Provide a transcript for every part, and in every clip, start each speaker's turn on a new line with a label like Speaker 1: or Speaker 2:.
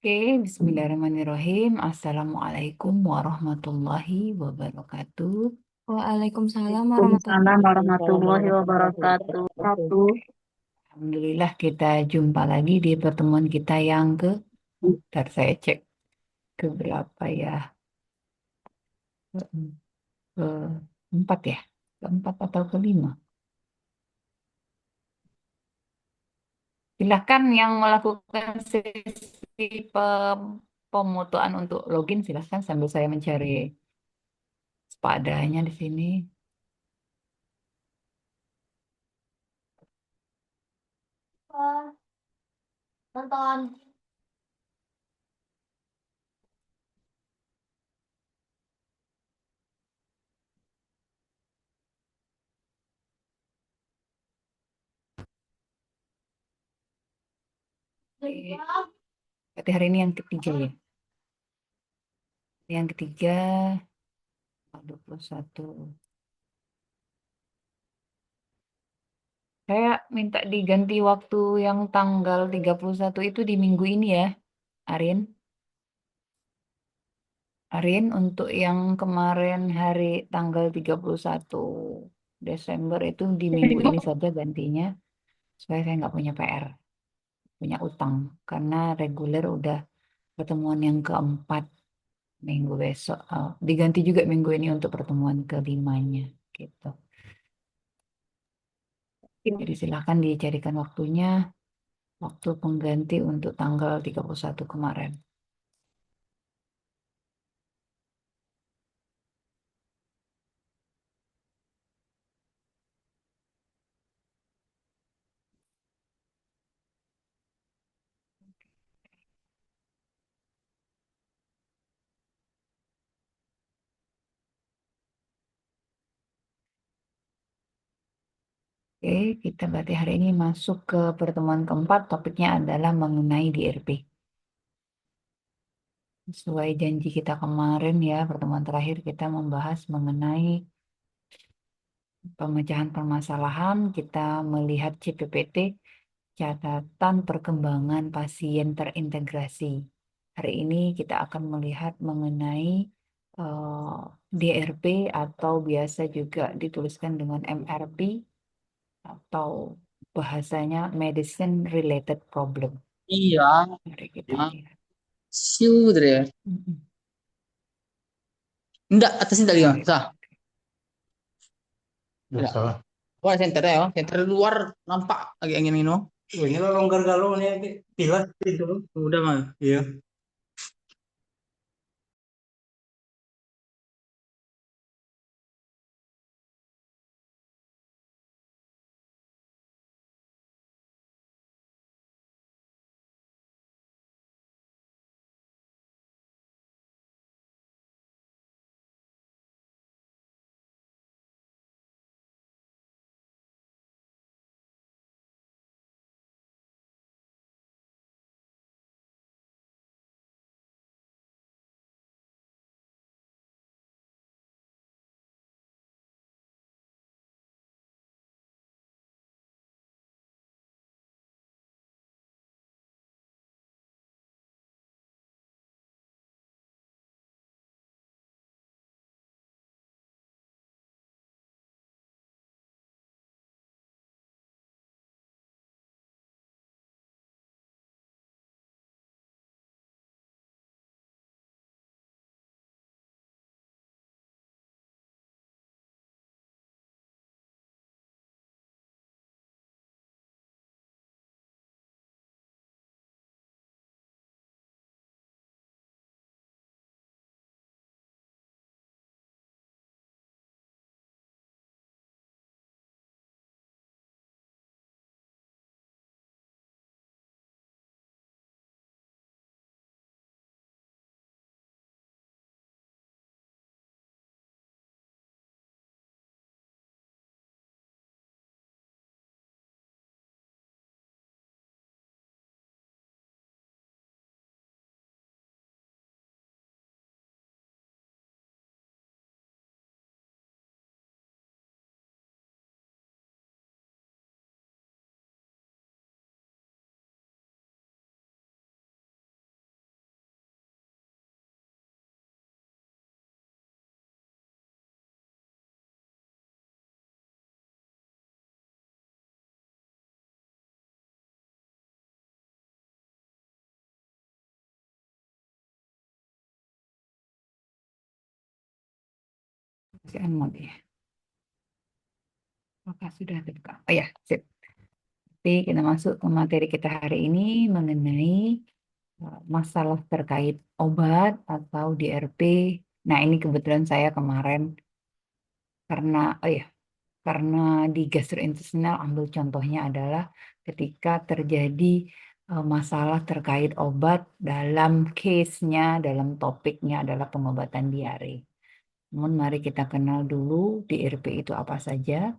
Speaker 1: Oke, Bismillahirrahmanirrahim. Assalamualaikum warahmatullahi wabarakatuh.
Speaker 2: Waalaikumsalam
Speaker 1: Waalaikumsalam
Speaker 2: warahmatullahi
Speaker 1: warahmatullahi wabarakatuh. Alhamdulillah kita jumpa lagi di pertemuan kita yang ntar saya cek ke berapa ya? Ke Keempat ya? Keempat atau kelima? Silahkan yang melakukan sesi pemutuan untuk login, silahkan sambil saya mencari padanya di sini. Nonton. Berarti hari ini yang ketiga ya. Yang ketiga, 21. Saya minta diganti waktu yang tanggal 31 itu di minggu ini ya, Arin. Arin, untuk yang kemarin hari tanggal 31 Desember itu di minggu ini saja gantinya, supaya saya nggak punya PR, punya utang. Karena reguler udah pertemuan yang keempat minggu besok. Diganti juga minggu ini untuk pertemuan kelimanya, gitu. Jadi silahkan dicarikan waktunya, waktu pengganti untuk tanggal 31 kemarin. Oke, kita berarti hari ini masuk ke pertemuan keempat, topiknya adalah mengenai DRP. Sesuai janji kita kemarin ya, pertemuan terakhir kita membahas mengenai pemecahan permasalahan, kita melihat CPPT, catatan perkembangan pasien terintegrasi. Hari ini kita akan melihat mengenai eh, DRP atau biasa juga dituliskan dengan MRP atau bahasanya medicine related problem.
Speaker 2: Iya,
Speaker 1: Mari kita lihat.
Speaker 2: siu deh.
Speaker 1: Mm-mm.
Speaker 2: Enggak, atasnya dari mana?
Speaker 1: Oke.
Speaker 2: Sah. Enggak. Salah. Wah, center ya, center luar nampak lagi angin ini. Oh, ini longgar galau nih, pilas itu. Udah mah. Iya.
Speaker 1: Masih mode ya. Apakah sudah terbuka? Oh ya, sip. Oke, kita masuk ke materi kita hari ini mengenai masalah terkait obat atau DRP. Nah, ini kebetulan saya kemarin karena, oh ya, karena di gastrointestinal ambil contohnya adalah ketika terjadi masalah terkait obat dalam case-nya, dalam topiknya adalah pengobatan diare. Namun mari kita kenal dulu DRP itu apa saja.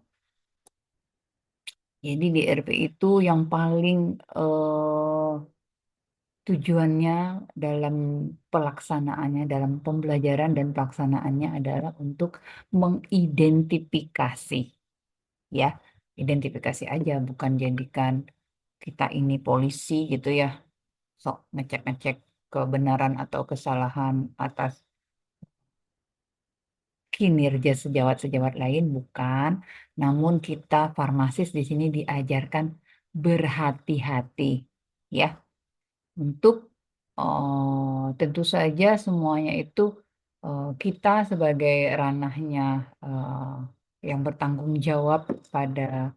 Speaker 1: Jadi DRP itu yang paling tujuannya dalam pelaksanaannya, dalam pembelajaran dan pelaksanaannya adalah untuk mengidentifikasi, ya, identifikasi aja, bukan jadikan kita ini polisi gitu ya, sok ngecek-ngecek kebenaran atau kesalahan atas kinerja sejawat-sejawat lain, bukan. Namun kita farmasis di sini diajarkan berhati-hati, ya, untuk tentu saja semuanya itu kita sebagai ranahnya yang bertanggung jawab pada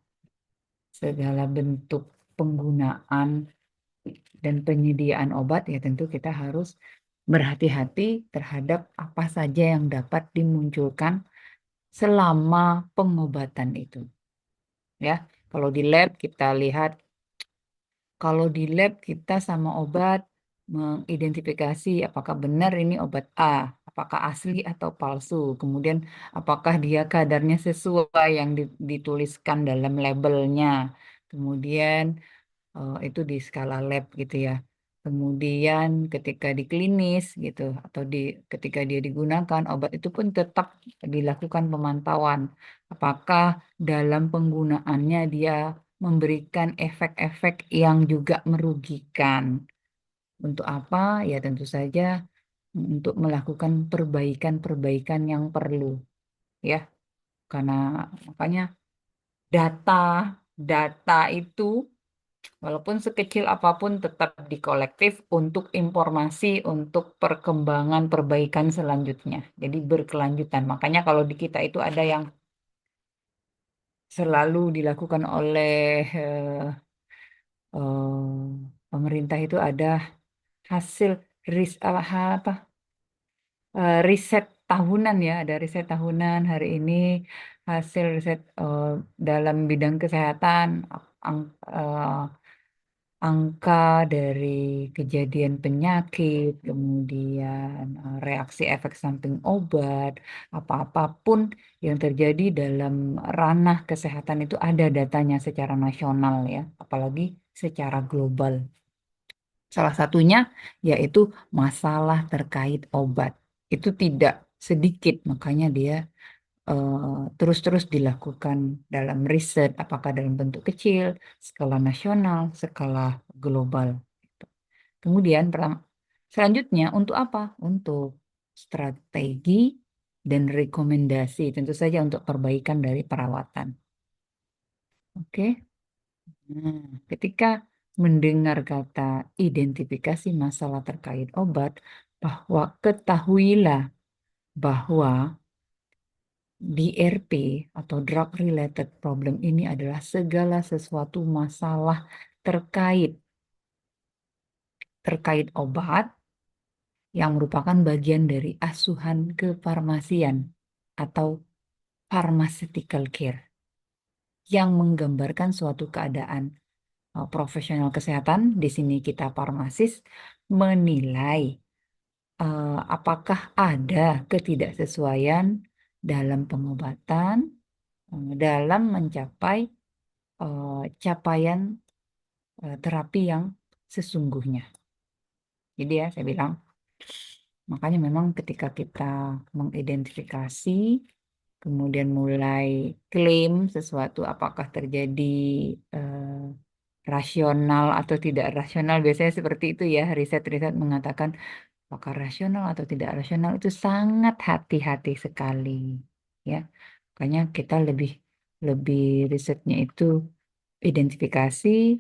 Speaker 1: segala bentuk penggunaan dan penyediaan obat, ya tentu kita harus berhati-hati terhadap apa saja yang dapat dimunculkan selama pengobatan itu. Ya, kalau di lab kita lihat, kalau di lab kita sama obat mengidentifikasi apakah benar ini obat A, apakah asli atau palsu, kemudian apakah dia kadarnya sesuai yang dituliskan dalam labelnya, kemudian itu di skala lab gitu ya. Kemudian ketika di klinis gitu atau ketika dia digunakan obat itu pun tetap dilakukan pemantauan. Apakah dalam penggunaannya dia memberikan efek-efek yang juga merugikan. Untuk apa? Ya tentu saja untuk melakukan perbaikan-perbaikan yang perlu, ya. Karena makanya data data itu walaupun sekecil apapun tetap dikolektif untuk informasi untuk perkembangan perbaikan selanjutnya. Jadi berkelanjutan. Makanya kalau di kita itu ada yang selalu dilakukan oleh pemerintah itu ada hasil apa riset tahunan, ya, ada riset tahunan hari ini hasil riset dalam bidang kesehatan ang- eh, angka dari kejadian penyakit, kemudian reaksi efek samping obat, apa-apapun yang terjadi dalam ranah kesehatan itu ada datanya secara nasional, ya, apalagi secara global. Salah satunya yaitu masalah terkait obat. Itu tidak sedikit, makanya dia terus-terus dilakukan dalam riset, apakah dalam bentuk kecil, skala nasional, skala global. Kemudian selanjutnya untuk apa? Untuk strategi dan rekomendasi, tentu saja untuk perbaikan dari perawatan. Oke. Nah, ketika mendengar kata identifikasi masalah terkait obat, bahwa ketahuilah bahwa DRP atau drug related problem ini adalah segala sesuatu masalah terkait terkait obat yang merupakan bagian dari asuhan kefarmasian atau pharmaceutical care yang menggambarkan suatu keadaan profesional kesehatan, di sini kita farmasis, menilai apakah ada ketidaksesuaian dalam pengobatan dalam mencapai capaian terapi yang sesungguhnya. Jadi ya, saya bilang, makanya memang ketika kita mengidentifikasi, kemudian mulai klaim sesuatu apakah terjadi rasional atau tidak rasional, biasanya seperti itu ya, riset-riset mengatakan apakah rasional atau tidak rasional itu sangat hati-hati sekali, ya. Makanya kita lebih lebih risetnya itu identifikasi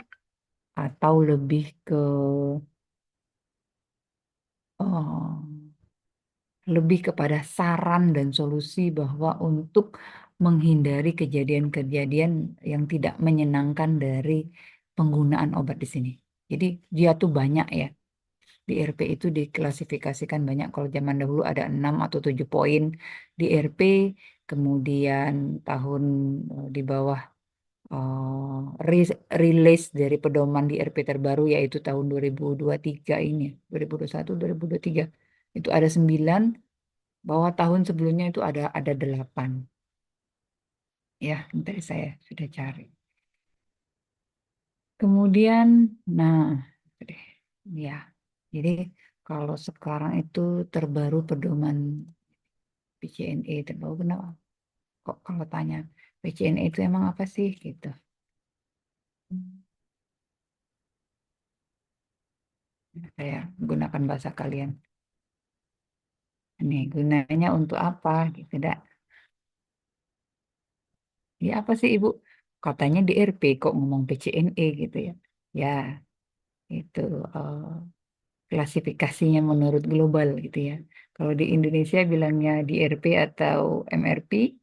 Speaker 1: atau lebih ke oh, lebih kepada saran dan solusi bahwa untuk menghindari kejadian-kejadian yang tidak menyenangkan dari penggunaan obat di sini. Jadi dia tuh banyak ya. Di RP itu diklasifikasikan banyak. Kalau zaman dahulu ada 6 atau 7 poin di RP, kemudian tahun di bawah rilis dari pedoman di RP terbaru yaitu tahun 2023 ini, 2021, 2023. Itu ada 9, bahwa tahun sebelumnya itu ada 8. Ya, tadi saya sudah cari. Kemudian, nah, deh, ya. Jadi kalau sekarang itu terbaru pedoman PCNE terbaru, kenapa? Kok kalau tanya PCNE itu emang apa sih gitu? Saya gunakan bahasa kalian. Ini gunanya untuk apa gitu, dak? Ya apa sih Ibu? Katanya di RP kok ngomong PCNE gitu ya. Ya, itu eh, klasifikasinya menurut global gitu ya. Kalau di Indonesia bilangnya DRP atau MRP,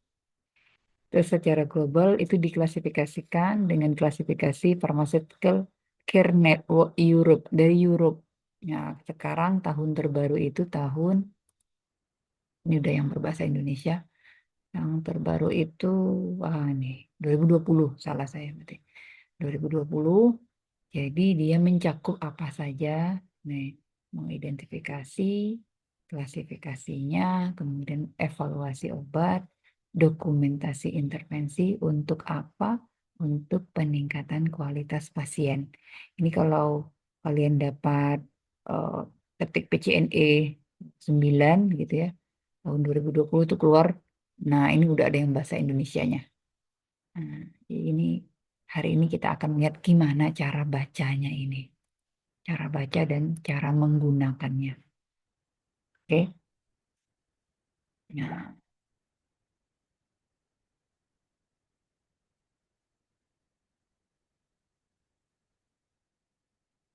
Speaker 1: terus secara global itu diklasifikasikan dengan klasifikasi Pharmaceutical Care Network Europe dari Europe. Nah, sekarang tahun terbaru itu tahun ini udah yang berbahasa Indonesia. Yang terbaru itu wah nih 2020 salah saya berarti. 2020. Jadi dia mencakup apa saja, nih, mengidentifikasi, klasifikasinya, kemudian evaluasi obat, dokumentasi intervensi untuk apa? Untuk peningkatan kualitas pasien. Ini kalau kalian dapat eh, ketik PCNE 9 gitu ya, tahun 2020 itu keluar. Nah, ini udah ada yang bahasa Indonesianya. Nah, ini hari ini kita akan melihat gimana cara bacanya ini, cara baca dan cara menggunakannya. Oke. Nah,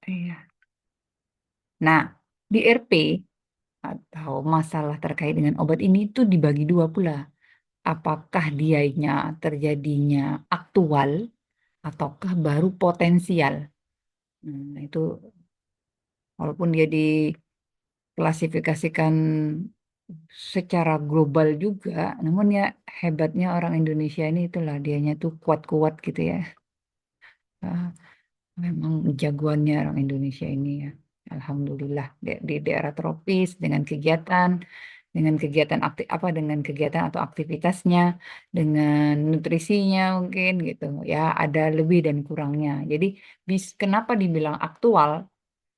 Speaker 1: iya. Nah, di RP atau masalah terkait dengan obat ini itu dibagi dua pula. Apakah dianya terjadinya aktual ataukah baru potensial? Itu walaupun dia diklasifikasikan secara global juga, namun ya hebatnya orang Indonesia ini itulah dianya tuh kuat-kuat gitu ya. Ah, memang jagoannya orang Indonesia ini ya. Alhamdulillah di daerah tropis dengan kegiatan aktif apa dengan kegiatan atau aktivitasnya, dengan nutrisinya mungkin gitu. Ya ada lebih dan kurangnya. Jadi kenapa dibilang aktual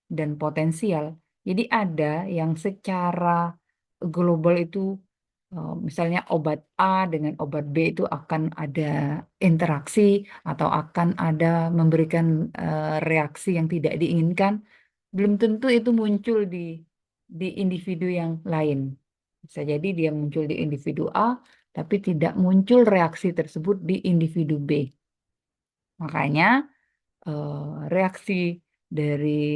Speaker 1: dan potensial? Jadi ada yang secara global itu misalnya obat A dengan obat B itu akan ada interaksi atau akan ada memberikan reaksi yang tidak diinginkan, belum tentu itu muncul di individu yang lain. Bisa jadi dia muncul di individu A, tapi tidak muncul reaksi tersebut di individu B. Makanya reaksi dari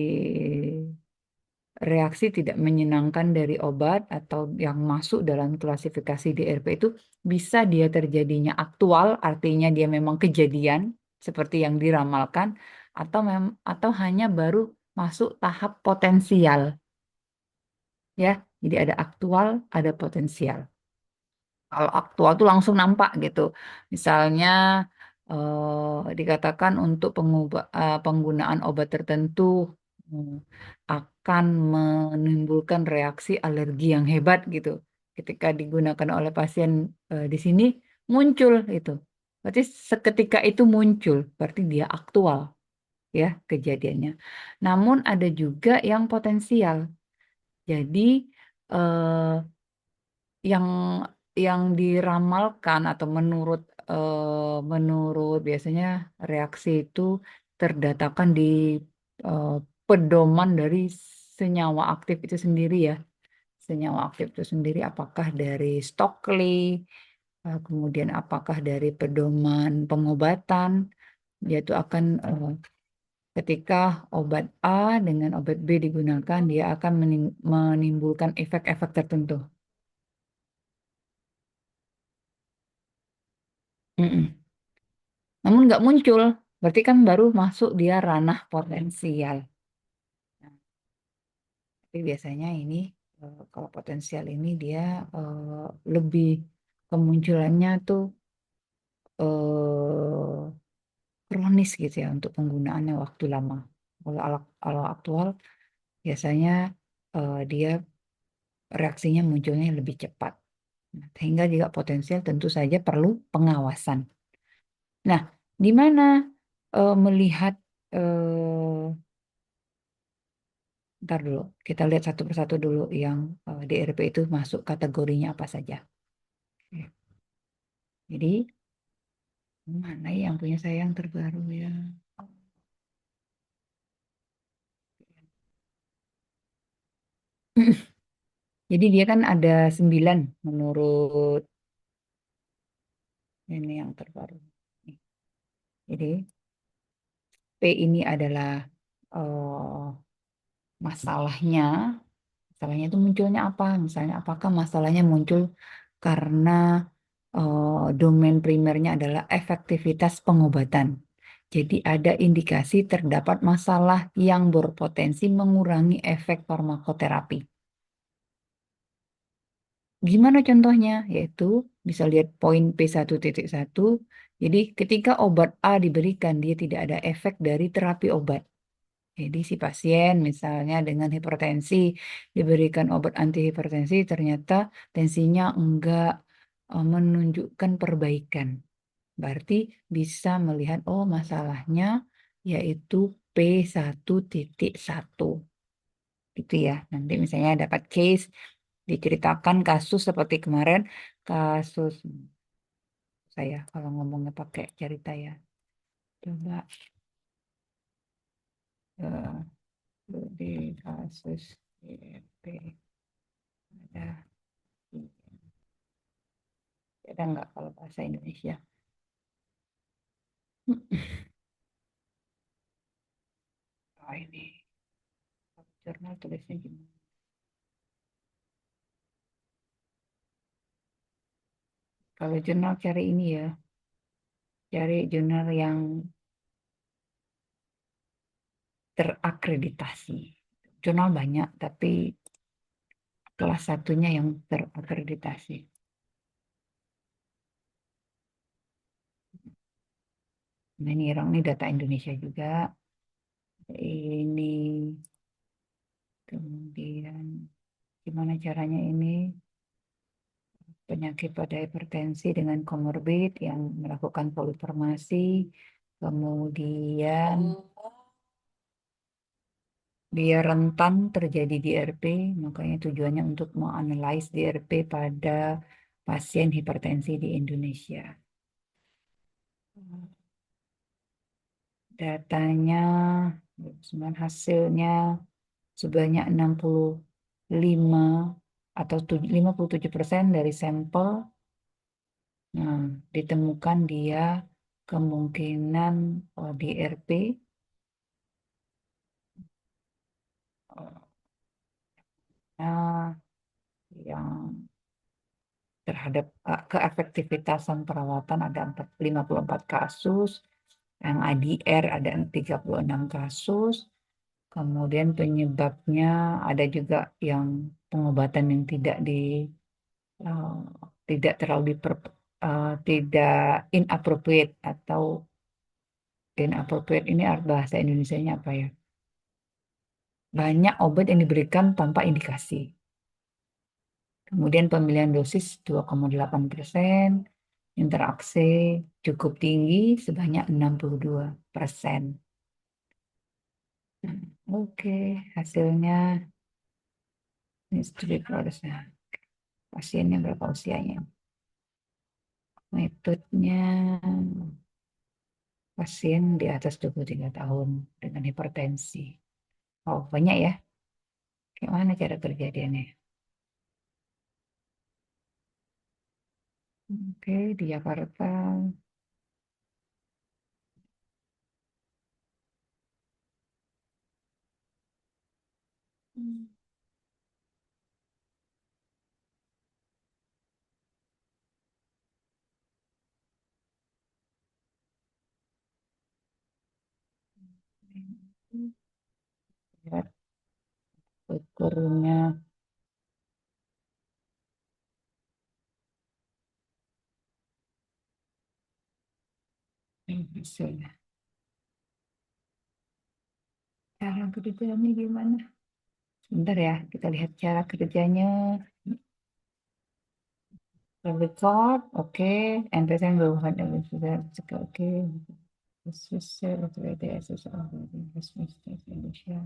Speaker 1: reaksi tidak menyenangkan dari obat atau yang masuk dalam klasifikasi DRP itu bisa dia terjadinya aktual, artinya dia memang kejadian seperti yang diramalkan, atau atau hanya baru masuk tahap potensial, ya. Jadi ada aktual, ada potensial. Kalau aktual tuh langsung nampak gitu. Misalnya dikatakan untuk penggunaan obat tertentu hmm, akan menimbulkan reaksi alergi yang hebat gitu. Ketika digunakan oleh pasien di sini muncul itu. Berarti seketika itu muncul, berarti dia aktual ya kejadiannya. Namun ada juga yang potensial. Jadi eh, yang diramalkan atau menurut biasanya reaksi itu terdatakan di eh, pedoman dari senyawa aktif itu sendiri ya. Senyawa aktif itu sendiri apakah dari Stokely, kemudian apakah dari pedoman pengobatan, yaitu akan ketika obat A dengan obat B digunakan, dia akan menimbulkan efek-efek tertentu. Mm-mm. Namun nggak muncul, berarti kan baru masuk dia ranah potensial. Nah, tapi biasanya ini kalau potensial ini dia lebih kemunculannya tuh kronis gitu ya untuk penggunaannya waktu lama. Kalau aktual biasanya dia reaksinya munculnya lebih cepat. Nah, sehingga juga potensial tentu saja perlu pengawasan. Nah, di mana melihat ntar dulu, kita lihat satu persatu dulu yang DRP itu masuk kategorinya apa saja. Oke. Jadi, mana yang punya saya yang terbaru ya? Jadi dia kan ada 9 menurut ini yang terbaru. Nih. Jadi P ini adalah eh, masalahnya. Masalahnya itu munculnya apa? Misalnya apakah masalahnya muncul karena domain primernya adalah efektivitas pengobatan. Jadi ada indikasi terdapat masalah yang berpotensi mengurangi efek farmakoterapi. Gimana contohnya? Yaitu bisa lihat poin P1.1. Jadi ketika obat A diberikan, dia tidak ada efek dari terapi obat. Jadi si pasien misalnya dengan hipertensi diberikan obat antihipertensi, ternyata tensinya enggak menunjukkan perbaikan. Berarti bisa melihat oh masalahnya yaitu P1.1. Gitu ya. Nanti misalnya dapat case diceritakan kasus seperti kemarin kasus saya kalau ngomongnya pakai cerita ya. Coba eh, di kasus DP ada ada nggak kalau bahasa Indonesia? Oh, ini jurnal tulisnya gimana? Kalau jurnal cari ini ya, cari jurnal yang terakreditasi. Jurnal banyak, tapi kelas satunya yang terakreditasi. Nah, ini orang ini data Indonesia juga. Ini kemudian gimana caranya ini penyakit pada hipertensi dengan komorbid yang melakukan polifarmasi, kemudian dia rentan terjadi DRP, makanya tujuannya untuk menganalisis DRP pada pasien hipertensi di Indonesia. Datanya, sebenarnya hasilnya sebanyak 65 atau 57% dari sampel. Nah, ditemukan dia kemungkinan DRP yang terhadap keefektivitasan perawatan ada 54 kasus, yang ADR ada 36 kasus, kemudian penyebabnya ada juga yang pengobatan yang eh, tidak terlalu tidak inappropriate atau inappropriate ini bahasa Indonesianya apa ya? Banyak obat yang diberikan tanpa indikasi. Kemudian pemilihan dosis 2,8%, interaksi cukup tinggi sebanyak 62%. Oke, hasilnya ini studi progresnya. Pasiennya berapa usianya? Metodenya pasien di atas 23 tahun dengan hipertensi. Oh, banyak ya. Gimana cara kejadiannya? Oke, di Jakarta. Lihat ukurnya. Hasilnya. Cara kerjanya gimana? Sebentar ya, kita lihat cara kerjanya. Record, oke. And go ahead and oke. This is the SS of the investment state Indonesia.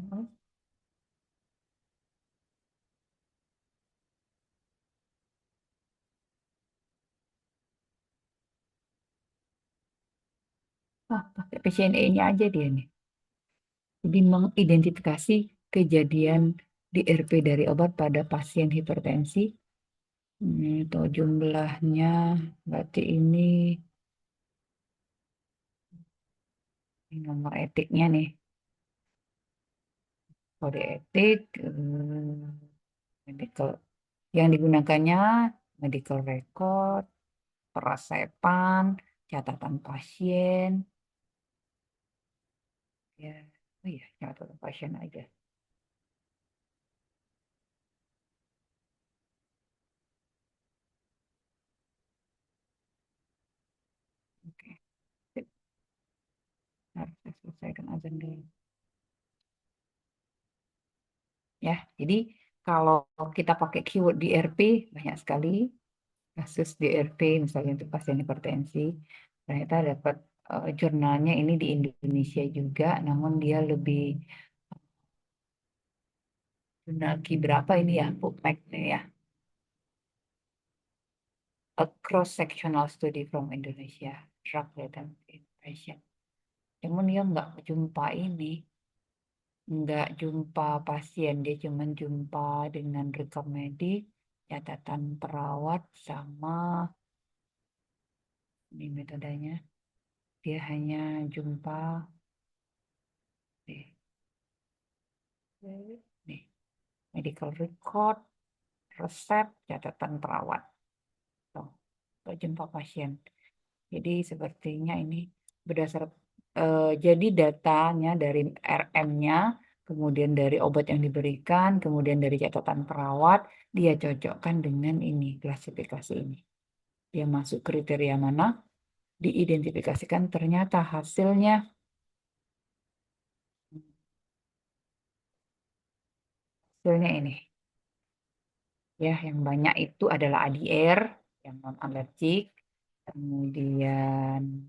Speaker 1: Pakai PCNE-nya aja dia nih. Jadi mengidentifikasi kejadian DRP dari obat pada pasien hipertensi. Ini tuh jumlahnya, berarti ini nomor etiknya nih. Kode etik, medical. Yang digunakannya medical record, perasepan, catatan pasien, ya, oh iya, catatan pasien aja. Oke, sip. Harus saya selesaikan azan dulu. Ya, jadi kalau kita pakai keyword DRP banyak sekali kasus DRP misalnya untuk pasien hipertensi. Ternyata dapat jurnalnya ini di Indonesia juga, namun dia lebih jurnal berapa ini ya, PubMed nih ya, a cross-sectional study from Indonesia, drug latent in patient. Namun dia nggak jumpa ini, nggak jumpa pasien, dia cuma jumpa dengan rekam medik, catatan perawat, sama ini metodenya. Dia hanya jumpa nih, nih, medical record, resep, catatan perawat. Tuh, nggak jumpa pasien. Jadi sepertinya ini berdasar jadi datanya dari RM-nya, kemudian dari obat yang diberikan, kemudian dari catatan perawat, dia cocokkan dengan ini, klasifikasi ini. Dia masuk kriteria mana, diidentifikasikan, ternyata hasilnya ini. Ya, yang banyak itu adalah ADR, yang non alergik, kemudian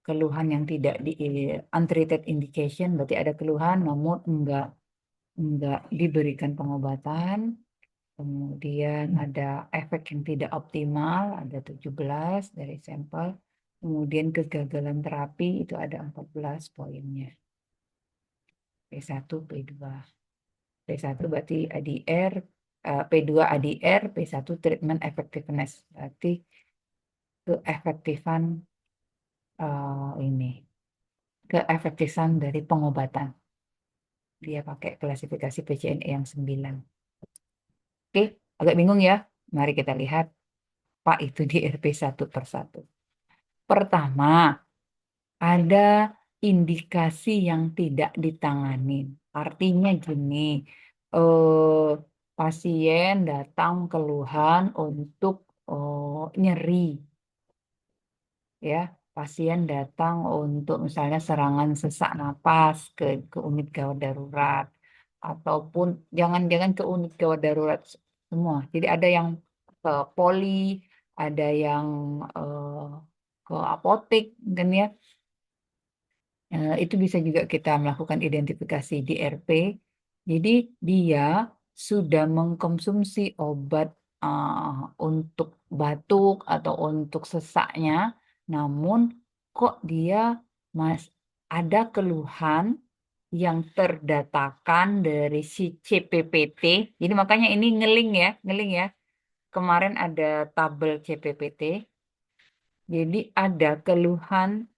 Speaker 1: keluhan yang tidak di untreated indication, berarti ada keluhan namun enggak diberikan pengobatan. Kemudian ada efek yang tidak optimal, ada 17 dari sampel. Kemudian kegagalan terapi itu ada 14 poinnya. P1, P2. P1 berarti ADR, P2 ADR, P1 treatment effectiveness. Berarti keefektifan ini, keefektifan dari pengobatan. Dia pakai klasifikasi PCNE yang 9. Oke, agak bingung ya. Mari kita lihat Pak itu di RP satu per satu. Pertama, ada indikasi yang tidak ditangani. Artinya gini, eh, pasien datang keluhan untuk nyeri, ya. Pasien datang untuk misalnya serangan sesak napas ke unit gawat darurat, ataupun jangan-jangan ke unit gawat darurat semua. Jadi ada yang ke poli, ada yang eh, ke apotek, kan ya. Itu bisa juga kita melakukan identifikasi di RP. Jadi dia sudah mengkonsumsi obat untuk batuk atau untuk sesaknya, namun kok dia mas ada keluhan yang terdatakan dari si CPPT. Jadi makanya ini ngeling ya. Kemarin ada tabel CPPT. Jadi ada keluhan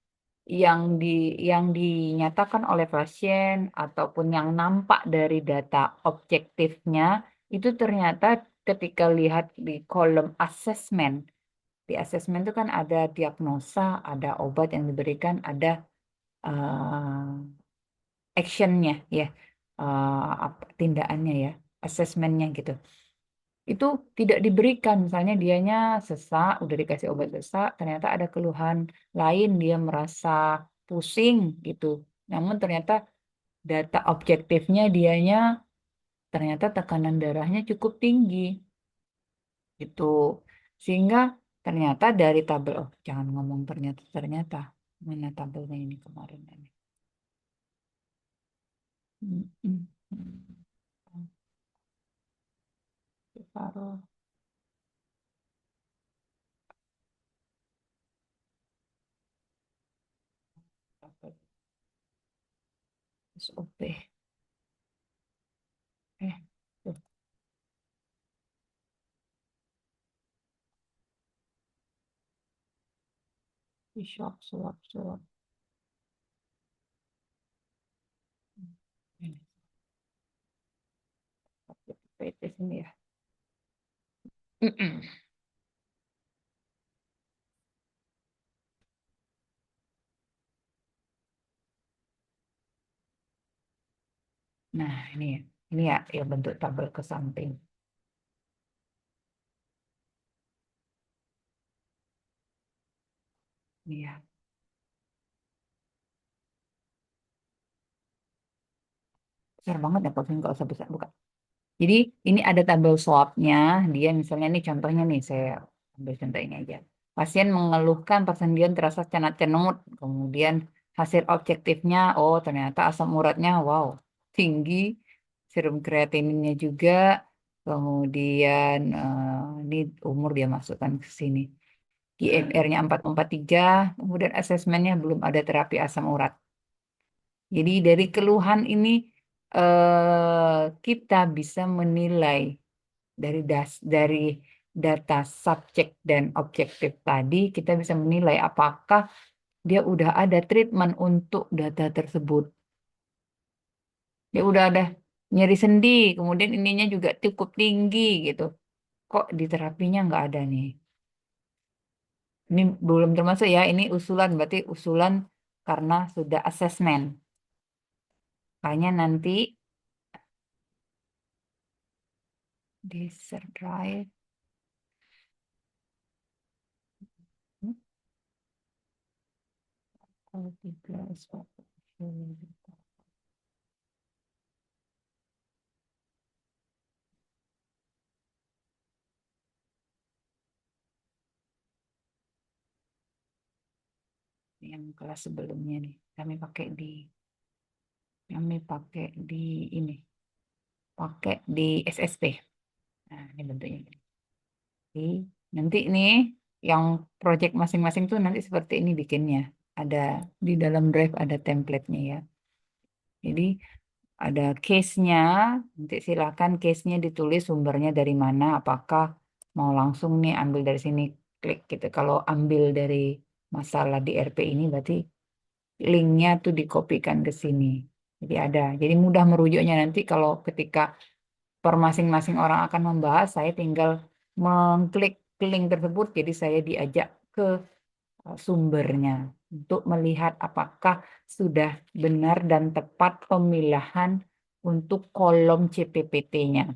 Speaker 1: yang dinyatakan oleh pasien ataupun yang nampak dari data objektifnya itu ternyata ketika lihat di kolom asesmen. Di asesmen itu kan ada diagnosa, ada obat yang diberikan, ada eh, actionnya ya, tindakannya ya, asesmennya gitu. Itu tidak diberikan. Misalnya dianya sesak, udah dikasih obat sesak, ternyata ada keluhan lain, dia merasa pusing gitu. Namun ternyata data objektifnya dianya ternyata tekanan darahnya cukup tinggi gitu. Sehingga ternyata dari tabel, oh jangan ngomong ternyata, mana tabelnya ini kemarin ini. Hmm, hmm, hmm. Taruh tabel SOP. Tuh, shock, swab. Ini, PT sini ya. Nah, ini ya, ya bentuk tabel ke samping. Ini ya, besar banget ya kalau nggak usah besar, bukan. Jadi ini ada tabel swabnya, dia misalnya nih contohnya nih, saya ambil contoh ini aja. Pasien mengeluhkan persendian terasa cenut, kemudian hasil objektifnya, oh ternyata asam uratnya, wow, tinggi, serum kreatininnya juga, kemudian ini umur dia masukkan ke sini. GFR-nya 443, kemudian asesmennya belum ada terapi asam urat. Jadi dari keluhan ini kita bisa menilai dari data subjek dan objektif tadi, kita bisa menilai apakah dia udah ada treatment untuk data tersebut. Dia udah ada nyeri sendi, kemudian ininya juga cukup tinggi gitu. Kok di terapinya nggak ada nih? Ini belum termasuk ya, ini usulan, berarti usulan karena sudah asesmen. Makanya nanti di share drive, kalau tiga SPP, yang kelas sebelumnya nih, kami pakai di ini, pakai di SSP. Nah, ini bentuknya. Jadi, nanti nih yang project masing-masing tuh nanti seperti ini bikinnya. Ada di dalam drive ada template-nya ya. Jadi ada case-nya, nanti silakan case-nya ditulis sumbernya dari mana, apakah mau langsung nih ambil dari sini, klik gitu. Kalau ambil dari masalah di RP ini berarti linknya tuh dikopikan ke sini. Jadi ada, jadi mudah merujuknya nanti kalau ketika per masing-masing orang akan membahas, saya tinggal mengklik link tersebut, jadi saya diajak ke sumbernya untuk melihat apakah sudah benar dan tepat pemilahan untuk kolom CPPT-nya.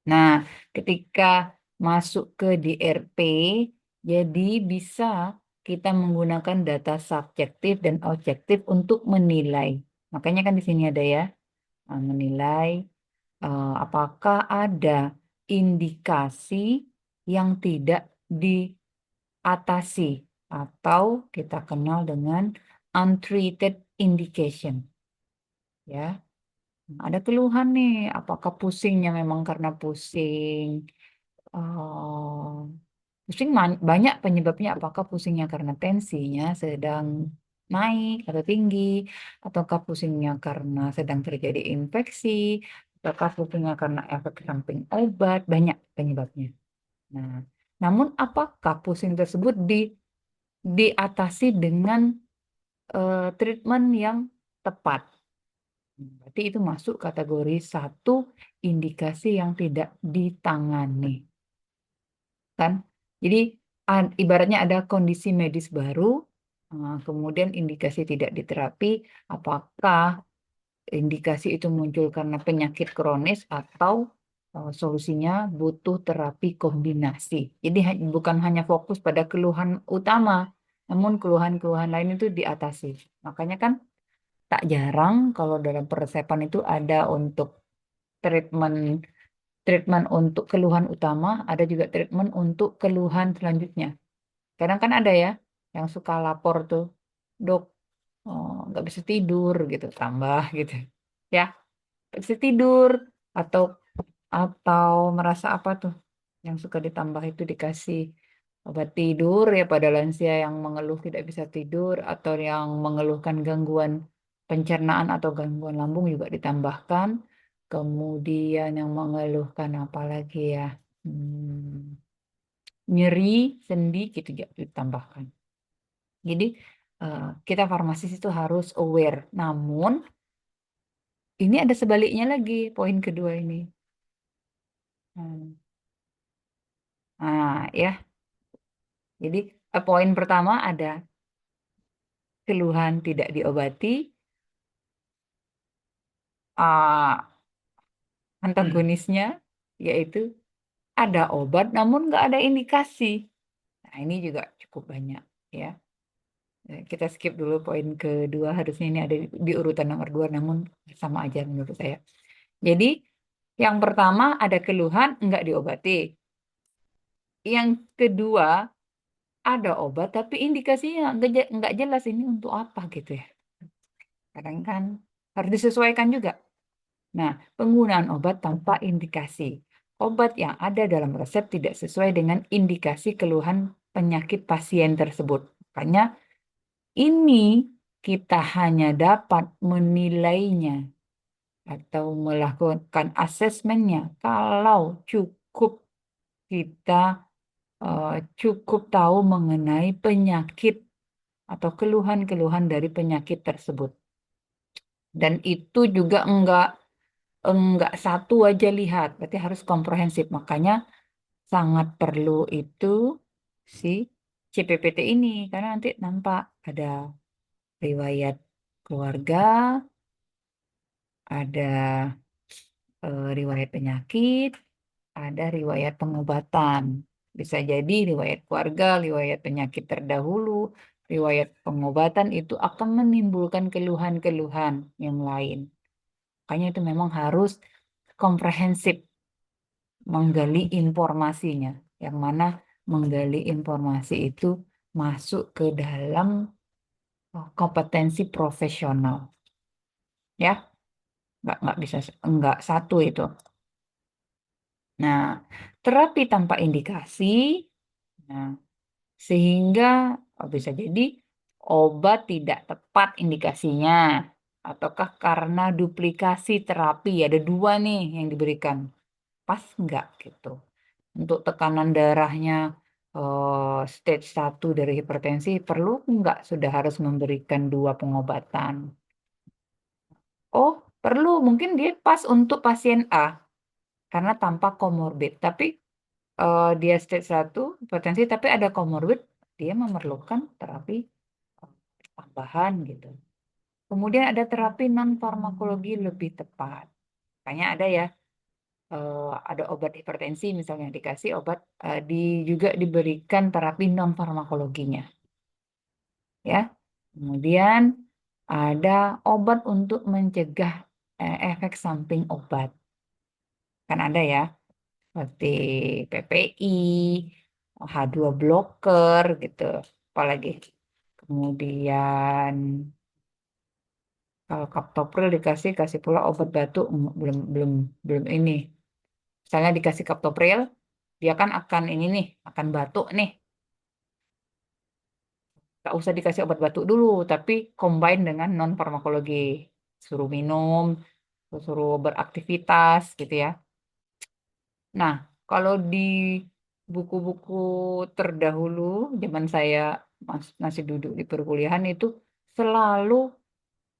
Speaker 1: Nah, ketika masuk ke DRP, jadi bisa kita menggunakan data subjektif dan objektif untuk menilai. Makanya kan di sini ada ya, menilai apakah ada indikasi yang tidak diatasi atau kita kenal dengan untreated indication. Ya, ada keluhan nih, apakah pusingnya memang karena pusing? eh, Pusing banyak penyebabnya, apakah pusingnya karena tensinya sedang naik atau tinggi, ataukah pusingnya karena sedang terjadi infeksi, ataukah pusingnya karena efek samping obat, banyak penyebabnya. Nah, namun apakah pusing tersebut diatasi dengan treatment yang tepat? Berarti itu masuk kategori satu, indikasi yang tidak ditangani, kan? Jadi ibaratnya ada kondisi medis baru, Kemudian indikasi tidak diterapi, apakah indikasi itu muncul karena penyakit kronis atau solusinya butuh terapi kombinasi. Jadi bukan hanya fokus pada keluhan utama, namun keluhan-keluhan lain itu diatasi. Makanya kan tak jarang kalau dalam peresepan itu ada untuk treatment treatment untuk keluhan utama, ada juga treatment untuk keluhan selanjutnya. Kadang kan ada ya yang suka lapor tuh, dok, nggak bisa tidur gitu, tambah gitu. Ya, nggak bisa tidur atau merasa apa tuh yang suka ditambah itu dikasih obat tidur ya pada lansia yang mengeluh tidak bisa tidur atau yang mengeluhkan gangguan pencernaan atau gangguan lambung juga ditambahkan. Kemudian yang mengeluhkan apa lagi ya? Hmm, nyeri, sendi gitu juga ditambahkan. Jadi kita farmasis itu harus aware. Namun ini ada sebaliknya lagi poin kedua ini. Hmm. Nah, ya. Jadi poin pertama ada keluhan tidak diobati, ah, antagonisnya yaitu ada obat namun nggak ada indikasi. Nah, ini juga cukup banyak ya. Kita skip dulu poin kedua, harusnya ini ada di urutan nomor dua, namun sama aja menurut saya. Jadi yang pertama ada keluhan nggak diobati. Yang kedua ada obat tapi indikasinya nggak jelas ini untuk apa gitu ya. Kadang kan harus disesuaikan juga. Nah, penggunaan obat tanpa indikasi. Obat yang ada dalam resep tidak sesuai dengan indikasi keluhan penyakit pasien tersebut. Makanya ini kita hanya dapat menilainya atau melakukan asesmennya kalau cukup kita eh, cukup tahu mengenai penyakit atau keluhan-keluhan dari penyakit tersebut. Dan itu juga enggak satu aja lihat, berarti harus komprehensif. Makanya sangat perlu itu si CPPT ini, karena nanti nampak ada riwayat keluarga, ada riwayat penyakit, ada riwayat pengobatan. Bisa jadi riwayat keluarga, riwayat penyakit terdahulu, riwayat pengobatan itu akan menimbulkan keluhan-keluhan yang lain. Makanya itu memang harus komprehensif menggali informasinya, yang mana menggali informasi itu masuk ke dalam kompetensi profesional, ya, nggak bisa nggak satu itu. Nah, terapi tanpa indikasi, nah, sehingga bisa jadi obat tidak tepat indikasinya, ataukah karena duplikasi terapi ada dua nih yang diberikan, pas nggak gitu. Untuk tekanan darahnya stage 1 dari hipertensi, perlu nggak sudah harus memberikan dua pengobatan? Oh, perlu. Mungkin dia pas untuk pasien A karena tanpa komorbid. Tapi dia stage 1 hipertensi tapi ada komorbid, dia memerlukan terapi tambahan gitu. Kemudian ada terapi non farmakologi lebih tepat. Makanya ada ya, ada obat hipertensi misalnya dikasih obat juga diberikan terapi non farmakologinya ya. Kemudian ada obat untuk mencegah efek samping obat, kan ada ya, seperti PPI, H2 blocker gitu, apalagi. Kemudian kalau kaptopril kasih pula obat batuk, belum belum belum ini. Misalnya dikasih kaptopril, dia kan akan ini nih, akan batuk nih. Gak usah dikasih obat batuk dulu, tapi combine dengan non farmakologi. Suruh minum, suruh beraktivitas gitu ya. Nah, kalau di buku-buku terdahulu, zaman saya masih duduk di perkuliahan itu selalu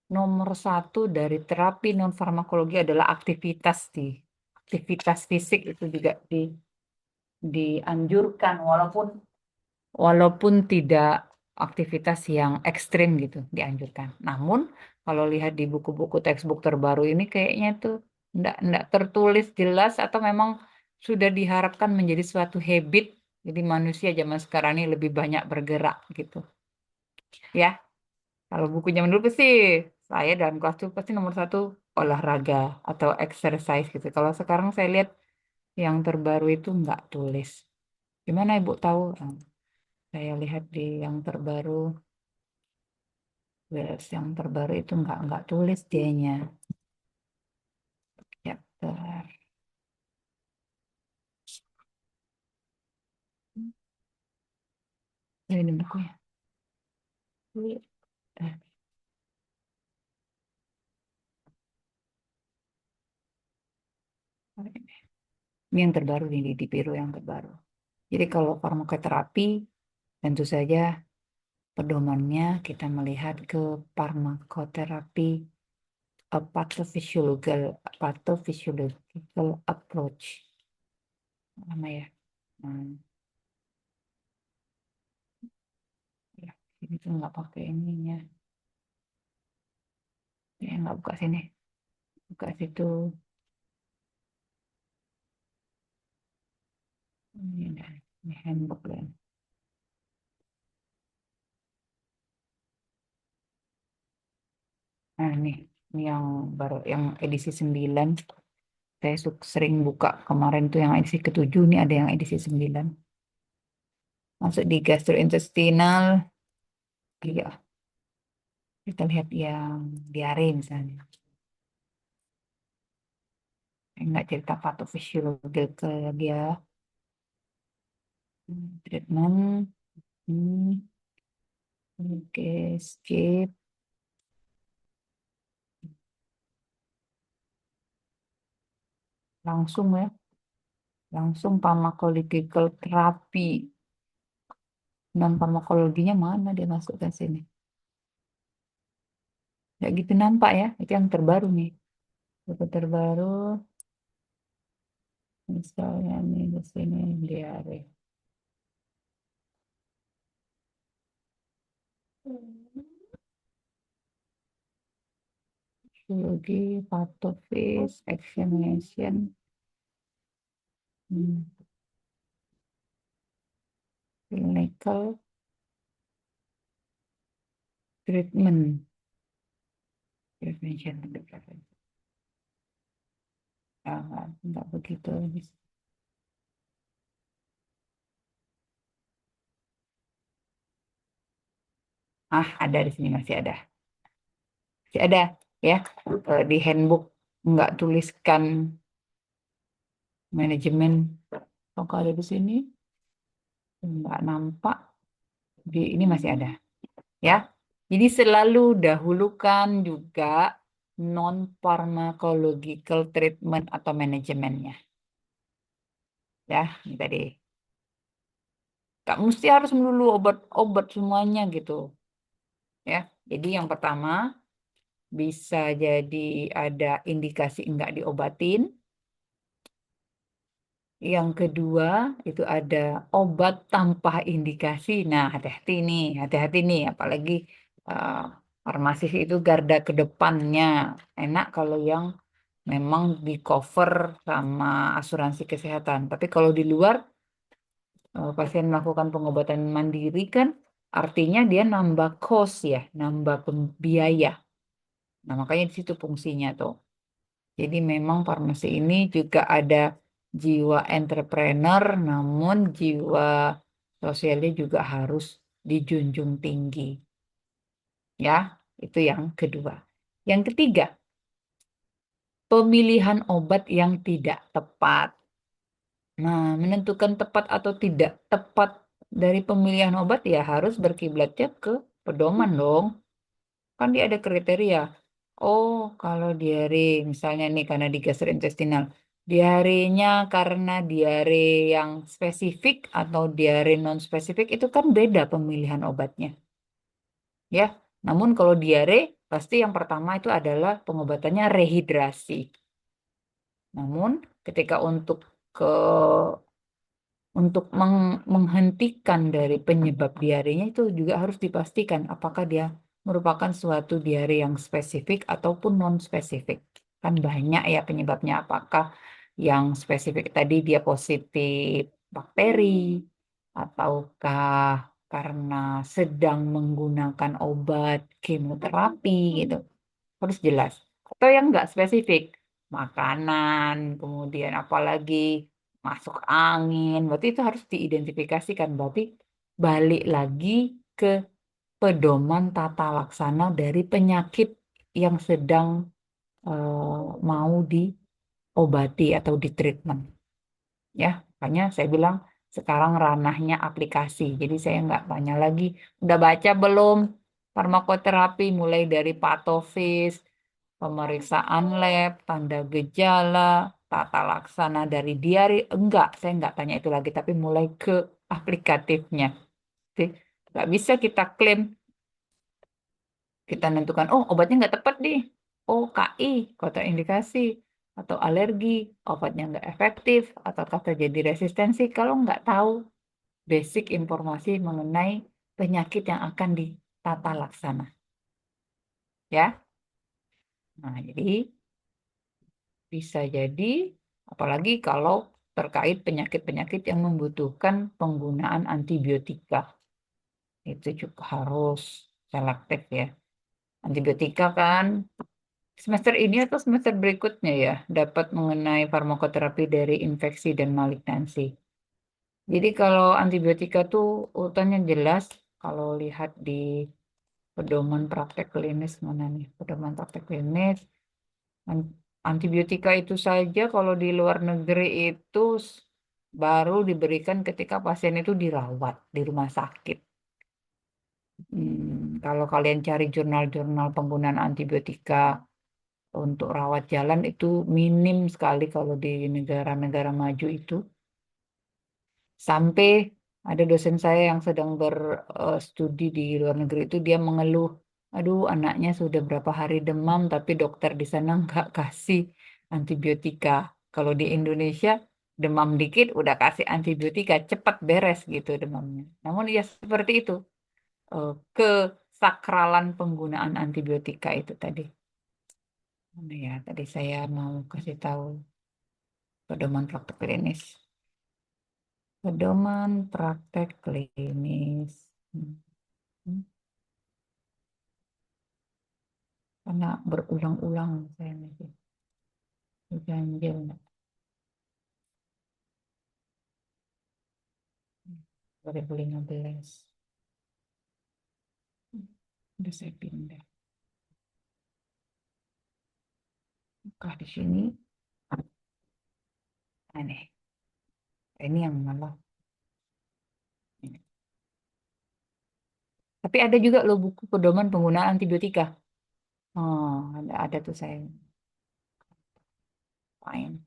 Speaker 1: nomor satu dari terapi non farmakologi adalah aktivitas aktivitas fisik itu juga dianjurkan walaupun walaupun tidak. aktivitas yang ekstrim gitu dianjurkan. Namun kalau lihat di buku-buku textbook terbaru ini kayaknya tuh enggak tertulis jelas atau memang sudah diharapkan menjadi suatu habit. Jadi manusia zaman sekarang ini lebih banyak bergerak gitu. Ya, kalau buku zaman dulu pasti saya dalam kelas tuh pasti nomor satu olahraga atau exercise gitu. Kalau sekarang saya lihat yang terbaru itu nggak tulis. Gimana Ibu tahu? Saya lihat di yang terbaru, yang terbaru itu nggak tulis dianya. Chapter. Ini bukunya. Eh, Ini yang terbaru nih di Piro yang terbaru. Jadi kalau farmakoterapi tentu saja pedomannya kita melihat ke farmakoterapi a pathophysiological approach. Nama ya. Hmm, ya. Ini tuh nggak pakai ininya. Ya nggak buka sini. Buka situ. Ini handbook lah. Nah, ini yang baru yang edisi 9. Saya sering buka kemarin tuh yang edisi ke-7, nih ada yang edisi 9. Masuk di gastrointestinal, iya, kita lihat yang diare misalnya. Enggak cerita patofisiologi ke dia. Treatment, hmm, oke, skip, langsung ya, langsung pharmacological therapy. Non farmakologinya mana dia masukkan sini? Ya gitu nampak ya, itu yang terbaru nih. Buku terbaru, misalnya nih di sini diare. Fisiologi, pathophys, examination, hmm, clinical, treatment, prevention, enggak begitu. Ada di sini masih ada. Masih ada ya. Di handbook nggak tuliskan manajemen. Kalau ada di sini nggak nampak. Di ini masih ada ya. Jadi selalu dahulukan juga non pharmacological treatment atau manajemennya. Ya, ini tadi. Gak mesti harus melulu obat-obat semuanya gitu. Ya, jadi yang pertama bisa jadi ada indikasi enggak diobatin. Yang kedua itu ada obat tanpa indikasi. Nah, hati-hati nih, apalagi eh, farmasi itu garda ke depannya. Enak kalau yang memang di cover sama asuransi kesehatan. Tapi kalau di luar pasien melakukan pengobatan mandiri kan artinya dia nambah cost ya, nambah biaya. Nah, makanya di situ fungsinya tuh. Jadi memang farmasi ini juga ada jiwa entrepreneur, namun jiwa sosialnya juga harus dijunjung tinggi. Ya, itu yang kedua. Yang ketiga, pemilihan obat yang tidak tepat. Nah, menentukan tepat atau tidak tepat dari pemilihan obat ya harus berkiblatnya ke pedoman dong. Kan dia ada kriteria. Oh, kalau diare, misalnya nih karena di gastrointestinal, diarenya karena diare yang spesifik atau diare non spesifik itu kan beda pemilihan obatnya, ya. Namun kalau diare pasti yang pertama itu adalah pengobatannya rehidrasi. Namun ketika untuk ke untuk menghentikan dari penyebab diarenya itu juga harus dipastikan apakah dia merupakan suatu diare yang spesifik ataupun non-spesifik. Kan banyak ya penyebabnya, apakah yang spesifik tadi dia positif bakteri, ataukah karena sedang menggunakan obat kemoterapi gitu. Harus jelas. Atau yang nggak spesifik, makanan, kemudian apalagi masuk angin, berarti itu harus diidentifikasikan. Berarti balik lagi ke pedoman tata laksana dari penyakit yang sedang mau diobati atau di treatment. Ya, makanya saya bilang sekarang ranahnya aplikasi. Jadi saya nggak tanya lagi, udah baca belum farmakoterapi mulai dari patofis, pemeriksaan lab, tanda gejala, tata laksana dari diari. Enggak, saya nggak tanya itu lagi, tapi mulai ke aplikatifnya. Jadi, nggak bisa kita klaim, kita nentukan, oh obatnya nggak tepat nih. Oh KI, kontraindikasi, atau alergi, obatnya nggak efektif, atau terjadi resistensi. Kalau nggak tahu basic informasi mengenai penyakit yang akan ditata laksana. Ya, nah jadi bisa jadi, apalagi kalau terkait penyakit-penyakit yang membutuhkan penggunaan antibiotika, itu juga harus selektif ya. Antibiotika kan semester ini atau semester berikutnya ya dapat mengenai farmakoterapi dari infeksi dan malignansi. Jadi kalau antibiotika tuh urutannya jelas, kalau lihat di pedoman praktek klinis mana nih? Pedoman praktek klinis. An- Antibiotika itu saja kalau di luar negeri itu baru diberikan ketika pasien itu dirawat di rumah sakit. Kalau kalian cari jurnal-jurnal penggunaan antibiotika untuk rawat jalan itu minim sekali kalau di negara-negara maju itu. Sampai ada dosen saya yang sedang berstudi di luar negeri itu dia mengeluh, aduh anaknya sudah berapa hari demam tapi dokter di sana nggak kasih antibiotika. Kalau di Indonesia demam dikit udah kasih antibiotika cepat beres gitu demamnya. Namun ya seperti itu kesakralan penggunaan antibiotika itu tadi. Mana ya tadi saya mau kasih tahu pedoman praktek klinis. Pedoman praktek klinis. Hmm. Hmm. Karena berulang-ulang saya nih. Ganjil. 2015. Hmm. Udah saya pindah. Buka di sini. Aneh. Ini yang malah. Ini. Tapi ada juga loh buku pedoman penggunaan antibiotika. Oh, ada tuh saya. Fine.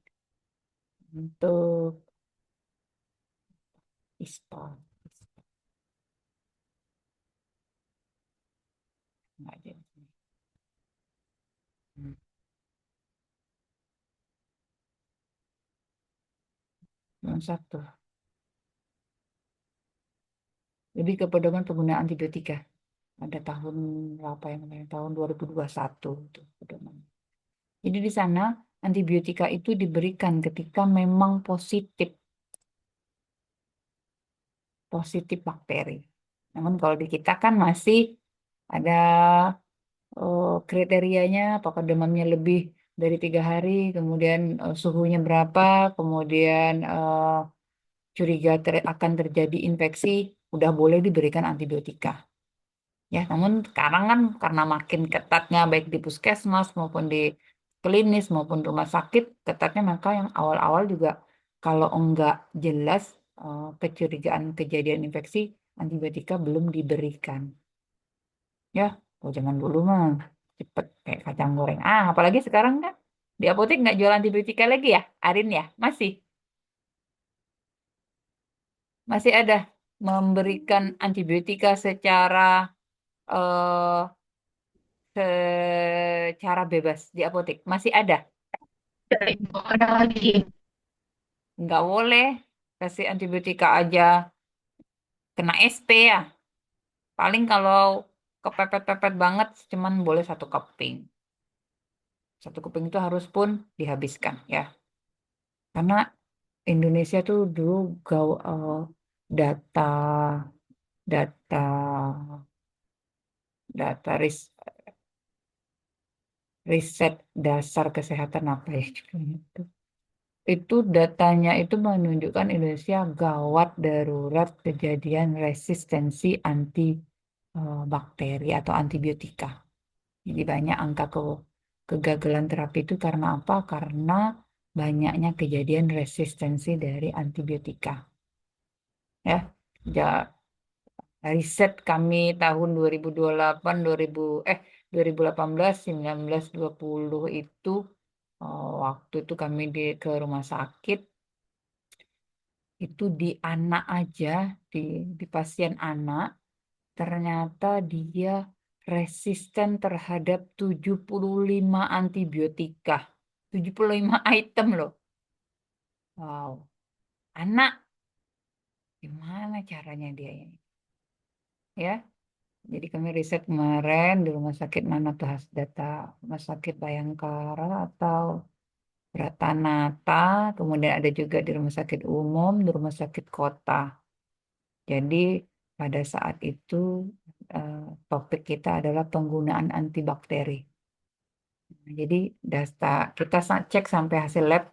Speaker 1: Untuk ISPA. Nggak ada. Hmm. Yang satu. Lebih ke pedoman penggunaan antibiotika. Ada tahun berapa yang lain? Tahun 2021 itu pedoman. Jadi di sana antibiotika itu diberikan ketika memang positif bakteri. Namun kalau di kita kan masih ada kriterianya, apakah demamnya lebih dari 3 hari, kemudian suhunya berapa, kemudian curiga akan terjadi infeksi, udah boleh diberikan antibiotika. Ya, namun sekarang kan karena makin ketatnya baik di puskesmas maupun di klinis maupun rumah sakit, ketatnya maka yang awal-awal juga kalau enggak jelas kecurigaan kejadian infeksi, antibiotika belum diberikan. Ya, kalau zaman dulu mah cepet kayak kacang goreng. Apalagi sekarang kan di apotek nggak jual antibiotika lagi ya, Arin ya, masih ada memberikan antibiotika eh, secara bebas di apotek. Masih ada.
Speaker 2: Ada lagi.
Speaker 1: Nggak boleh. kasih antibiotika aja kena SP ya. Paling kalau kepepet-pepet banget cuman boleh satu keping. Satu keping itu harus pun dihabiskan ya. Karena Indonesia tuh dulu data data data riset dasar kesehatan apa ya judulnya itu datanya itu menunjukkan Indonesia gawat darurat kejadian resistensi anti bakteri atau antibiotika. Jadi banyak angka kegagalan terapi itu karena apa? Karena banyaknya kejadian resistensi dari antibiotika. Ya, ja- riset kami tahun 2028, 2018, 1920 itu waktu itu kami ke rumah sakit itu di anak aja di pasien anak ternyata dia resisten terhadap 75 antibiotika. 75 item loh. Wow. Anak gimana caranya dia ini? Ya. Jadi kami riset kemarin di rumah sakit mana tuh data rumah sakit Bayangkara atau Pratanata, kemudian ada juga di rumah sakit umum, di rumah sakit kota. Jadi pada saat itu eh, topik kita adalah penggunaan antibakteri. Jadi data kita cek sampai hasil lab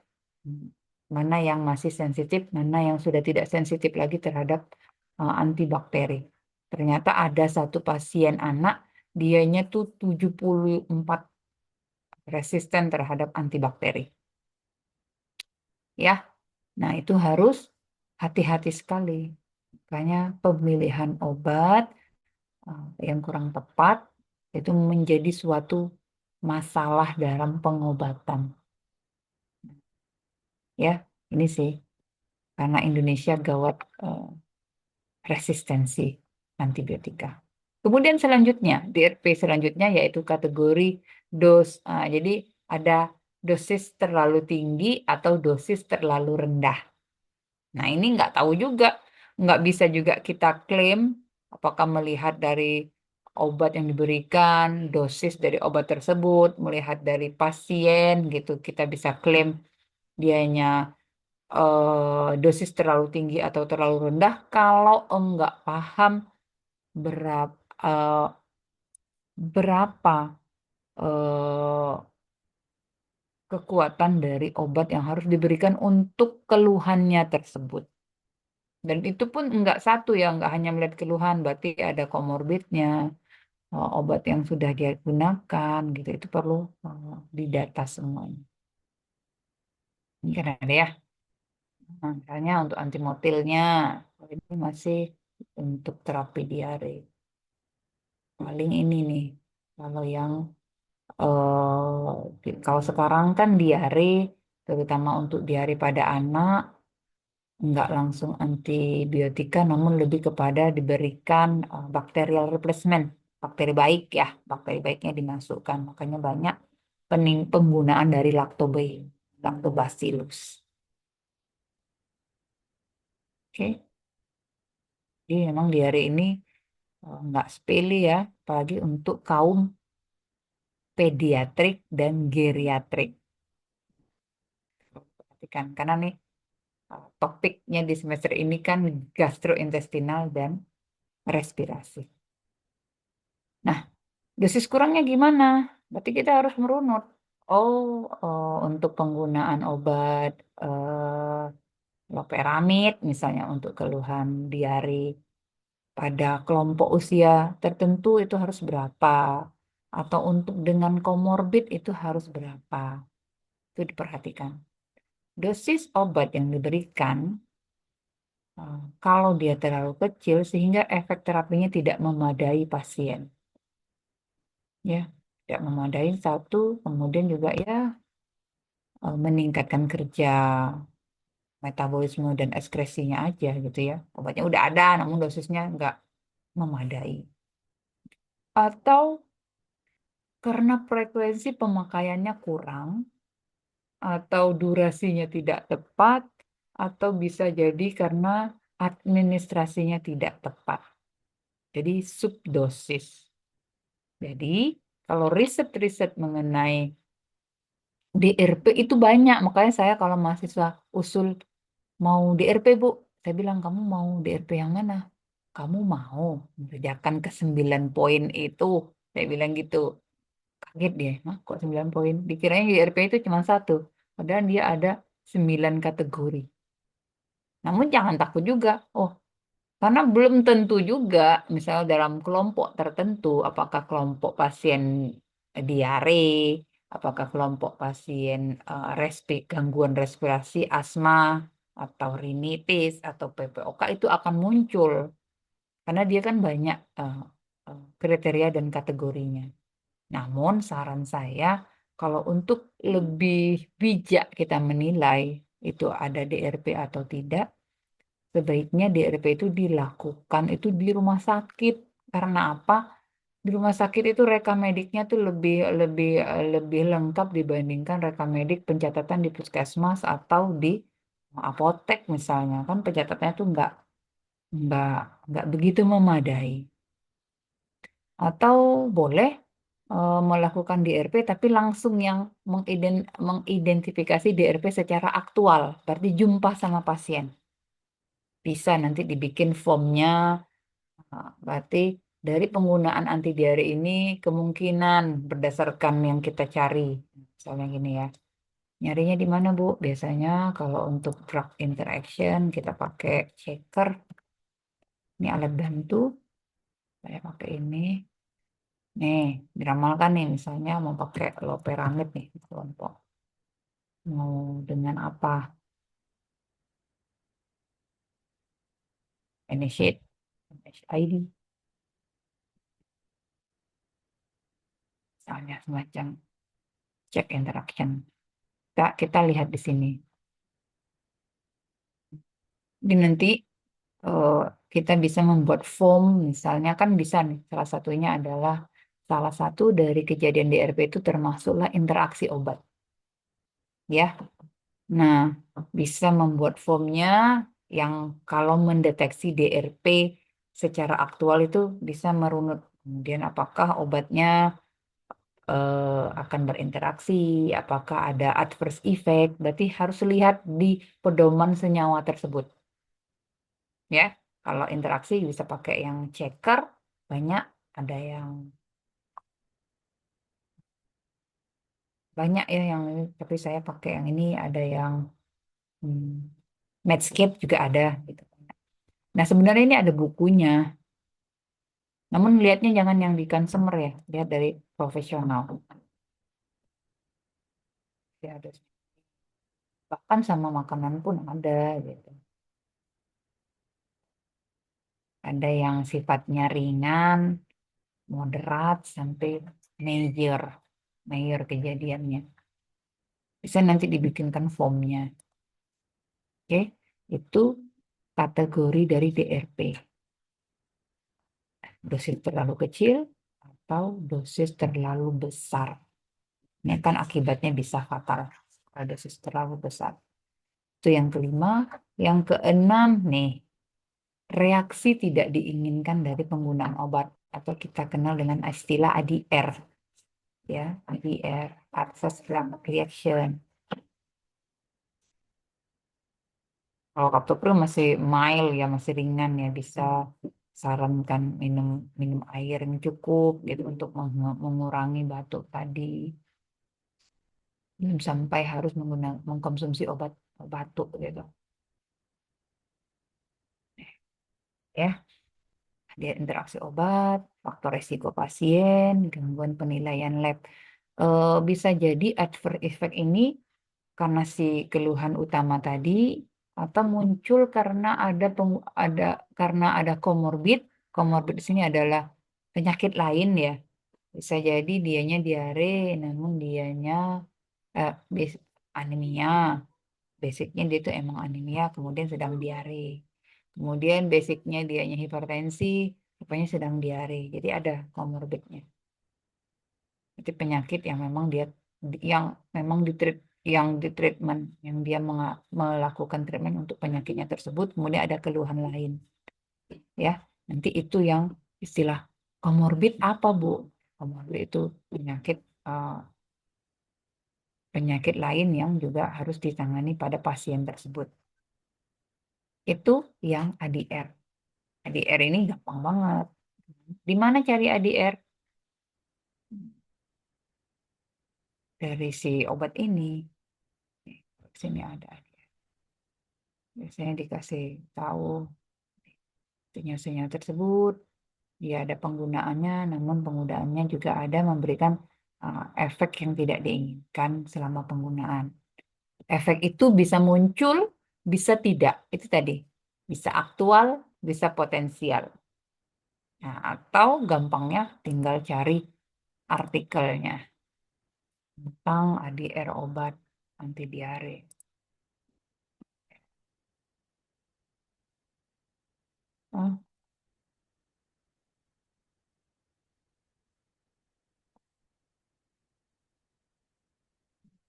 Speaker 1: hmm, mana yang masih sensitif, mana yang sudah tidak sensitif lagi terhadap antibakteri. Ternyata ada satu pasien anak, dianya tuh 74 resisten terhadap antibakteri. Ya, nah itu harus hati-hati sekali. Makanya pemilihan obat yang kurang tepat itu menjadi suatu masalah dalam pengobatan. Ya, ini sih karena Indonesia gawat resistensi antibiotika. Kemudian selanjutnya, DRP selanjutnya yaitu kategori jadi ada dosis terlalu tinggi atau dosis terlalu rendah. Nah, ini nggak tahu juga, nggak bisa juga kita klaim apakah melihat dari obat yang diberikan, dosis dari obat tersebut, melihat dari pasien gitu, kita bisa klaim dianya dosis terlalu tinggi atau terlalu rendah kalau enggak paham berapa berapa eh, kekuatan dari obat yang harus diberikan untuk keluhannya tersebut. Dan itu pun enggak satu ya, enggak hanya melihat keluhan, berarti ada komorbidnya, obat yang sudah dia gunakan gitu. Itu perlu didata semuanya. Ini kan ada ya. Nah, misalnya untuk antimotilnya, ini masih untuk terapi diare. Paling ini nih, kalau yang kalau sekarang kan diare, terutama untuk diare pada anak, nggak langsung antibiotika, namun lebih kepada diberikan bacterial replacement, bakteri baik ya, bakteri baiknya dimasukkan. Makanya banyak penggunaan dari lactobacillus. Oke, jadi memang diare ini nggak sepele ya, apalagi untuk kaum pediatrik dan geriatrik. Perhatikan, karena nih topiknya di semester ini kan gastrointestinal dan respirasi. Nah, dosis kurangnya gimana? Berarti kita harus merunut. Untuk penggunaan obat loperamid, misalnya untuk keluhan diare pada kelompok usia tertentu itu harus berapa? Atau untuk dengan komorbid itu harus berapa? Itu diperhatikan. Dosis obat yang diberikan kalau dia terlalu kecil sehingga efek terapinya tidak memadai pasien. Ya, tidak memadai satu, kemudian juga ya meningkatkan kerja metabolisme dan ekskresinya aja gitu ya. Obatnya udah ada, namun dosisnya nggak memadai. Atau karena frekuensi pemakaiannya kurang, atau durasinya tidak tepat, atau bisa jadi karena administrasinya tidak tepat. Jadi subdosis. Jadi kalau riset-riset mengenai DRP itu banyak, makanya saya kalau mahasiswa usul mau DRP Bu, saya bilang kamu mau DRP yang mana? Kamu mau mengerjakan ke 9 poin itu? Saya bilang gitu. Kaget dia, hah, kok 9 poin? Dikiranya DRP itu cuma satu, padahal dia ada 9 kategori. Namun jangan takut juga. Oh, karena belum tentu juga, misalnya dalam kelompok tertentu, apakah kelompok pasien diare, apakah kelompok pasien gangguan respirasi, asma, atau rinitis, atau PPOK itu akan muncul. Karena dia kan banyak kriteria dan kategorinya. Namun saran saya, kalau untuk lebih bijak kita menilai itu ada DRP atau tidak, sebaiknya DRP itu dilakukan itu di rumah sakit. Karena apa? Di rumah sakit itu rekam mediknya tuh lebih lebih lebih lengkap dibandingkan rekam medik pencatatan di puskesmas atau di apotek misalnya. Kan pencatatannya tuh nggak nggak begitu memadai. Atau boleh melakukan DRP tapi langsung yang mengidentifikasi DRP secara aktual, berarti jumpa sama pasien. Bisa nanti dibikin formnya. Berarti dari penggunaan anti diare ini kemungkinan berdasarkan yang kita cari. Misalnya gini ya. Nyarinya di mana, Bu? Biasanya kalau untuk drug interaction kita pakai checker. Ini alat bantu. Saya pakai ini. Nih, diramalkan nih misalnya mau pakai loperamid nih kelompok. Mau dengan apa? Initiate, ID, misalnya semacam check interaction. Kita lihat di sini. Di nanti eh, kita bisa membuat form, misalnya kan bisa nih, salah satunya adalah salah satu dari kejadian DRP itu termasuklah interaksi obat, ya. Nah, bisa membuat formnya yang kalau mendeteksi DRP secara aktual itu bisa merunut. Kemudian apakah obatnya akan berinteraksi, apakah ada adverse effect, berarti harus lihat di pedoman senyawa tersebut. Ya, kalau interaksi bisa pakai yang checker, banyak ada yang banyak ya yang ini, tapi saya pakai yang ini ada yang hmm, Medscape juga ada gitu. Nah, sebenarnya ini ada bukunya. Namun lihatnya jangan yang di consumer ya, lihat dari profesional. Ya, ada bahkan sama makanan pun ada gitu. Ada yang sifatnya ringan, moderat sampai major, major kejadiannya. Bisa nanti dibikinkan formnya. Oke, itu kategori dari DRP. Dosis terlalu kecil atau dosis terlalu besar. Ini kan akibatnya bisa fatal kalau dosis terlalu besar. Itu yang kelima. Yang keenam nih, reaksi tidak diinginkan dari penggunaan obat atau kita kenal dengan istilah ADR. Ya, ADR, Adverse Drug Reaction. Kalau kaptopro masih mild ya, masih ringan ya, bisa sarankan minum minum air yang cukup gitu untuk mengurangi batuk tadi. Belum sampai harus mengkonsumsi obat batuk gitu. Ya, dia interaksi obat, faktor resiko pasien, gangguan penilaian lab. Bisa jadi adverse effect ini karena si keluhan utama tadi atau muncul karena karena ada komorbid. Komorbid di sini adalah penyakit lain ya. Bisa jadi dianya diare, namun dianya eh, bas- anemia. Basicnya dia itu emang anemia, kemudian sedang diare. Kemudian basicnya dianya hipertensi, rupanya sedang diare. Jadi ada komorbidnya. Itu penyakit yang memang dia yang memang ditreat yang di treatment, yang dia melakukan treatment untuk penyakitnya tersebut, kemudian ada keluhan lain, ya. Nanti itu yang istilah komorbid apa, Bu? Komorbid itu penyakit eh, penyakit lain yang juga harus ditangani pada pasien tersebut. Itu yang ADR. ADR ini gampang banget. Di mana cari ADR? Dari si obat ini. Sini ada ADR. Biasanya dikasih tahu sinyal-sinyal tersebut. Dia ada penggunaannya, namun penggunaannya juga ada memberikan efek yang tidak diinginkan selama penggunaan. Efek itu bisa muncul, bisa tidak. Itu tadi. Bisa aktual, bisa potensial. Nah, atau gampangnya tinggal cari artikelnya tentang ADR obat anti diare. Oh,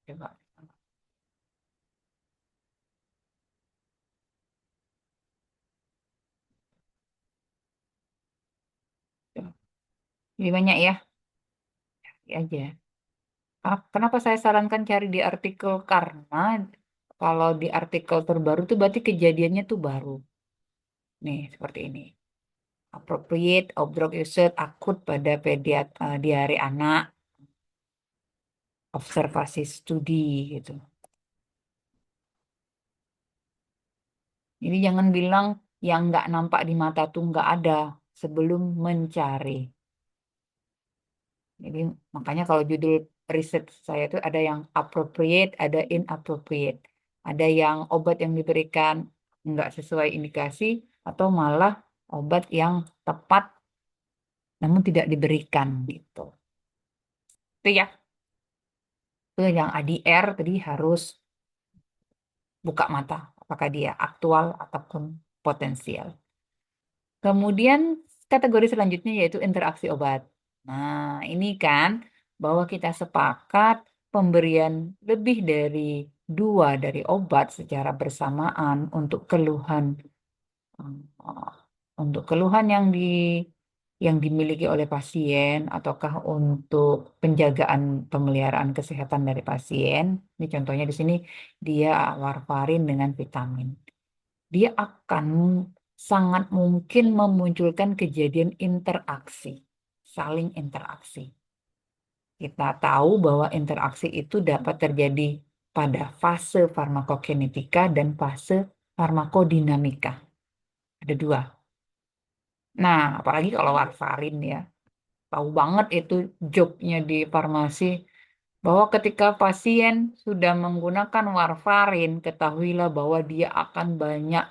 Speaker 1: coba. Jadi banyak ya, cari aja. Kenapa saya sarankan cari di artikel? Karena kalau di artikel terbaru tuh berarti kejadiannya tuh baru. Nih, seperti ini. Appropriate drug usage akut pada diare anak, observasi studi gitu. Jadi jangan bilang yang nggak nampak di mata tuh nggak ada sebelum mencari. Jadi makanya kalau judul riset saya itu ada yang appropriate, ada inappropriate. Ada yang obat yang diberikan nggak sesuai indikasi atau malah obat yang tepat namun tidak diberikan gitu. Itu ya, itu yang ADR tadi harus buka mata apakah dia aktual ataupun potensial. Kemudian kategori selanjutnya yaitu interaksi obat. Nah, ini kan bahwa kita sepakat pemberian lebih dari dua dari obat secara bersamaan eh, untuk keluhan yang dimiliki oleh pasien ataukah untuk penjagaan pemeliharaan kesehatan dari pasien. Ini contohnya di sini dia warfarin dengan vitamin. Dia akan sangat mungkin memunculkan kejadian interaksi, saling interaksi. Kita tahu bahwa interaksi itu dapat terjadi pada fase farmakokinetika dan fase farmakodinamika. Ada dua. Nah, apalagi kalau warfarin ya. Tahu banget itu jobnya di farmasi bahwa ketika pasien sudah menggunakan warfarin, ketahuilah bahwa dia akan banyak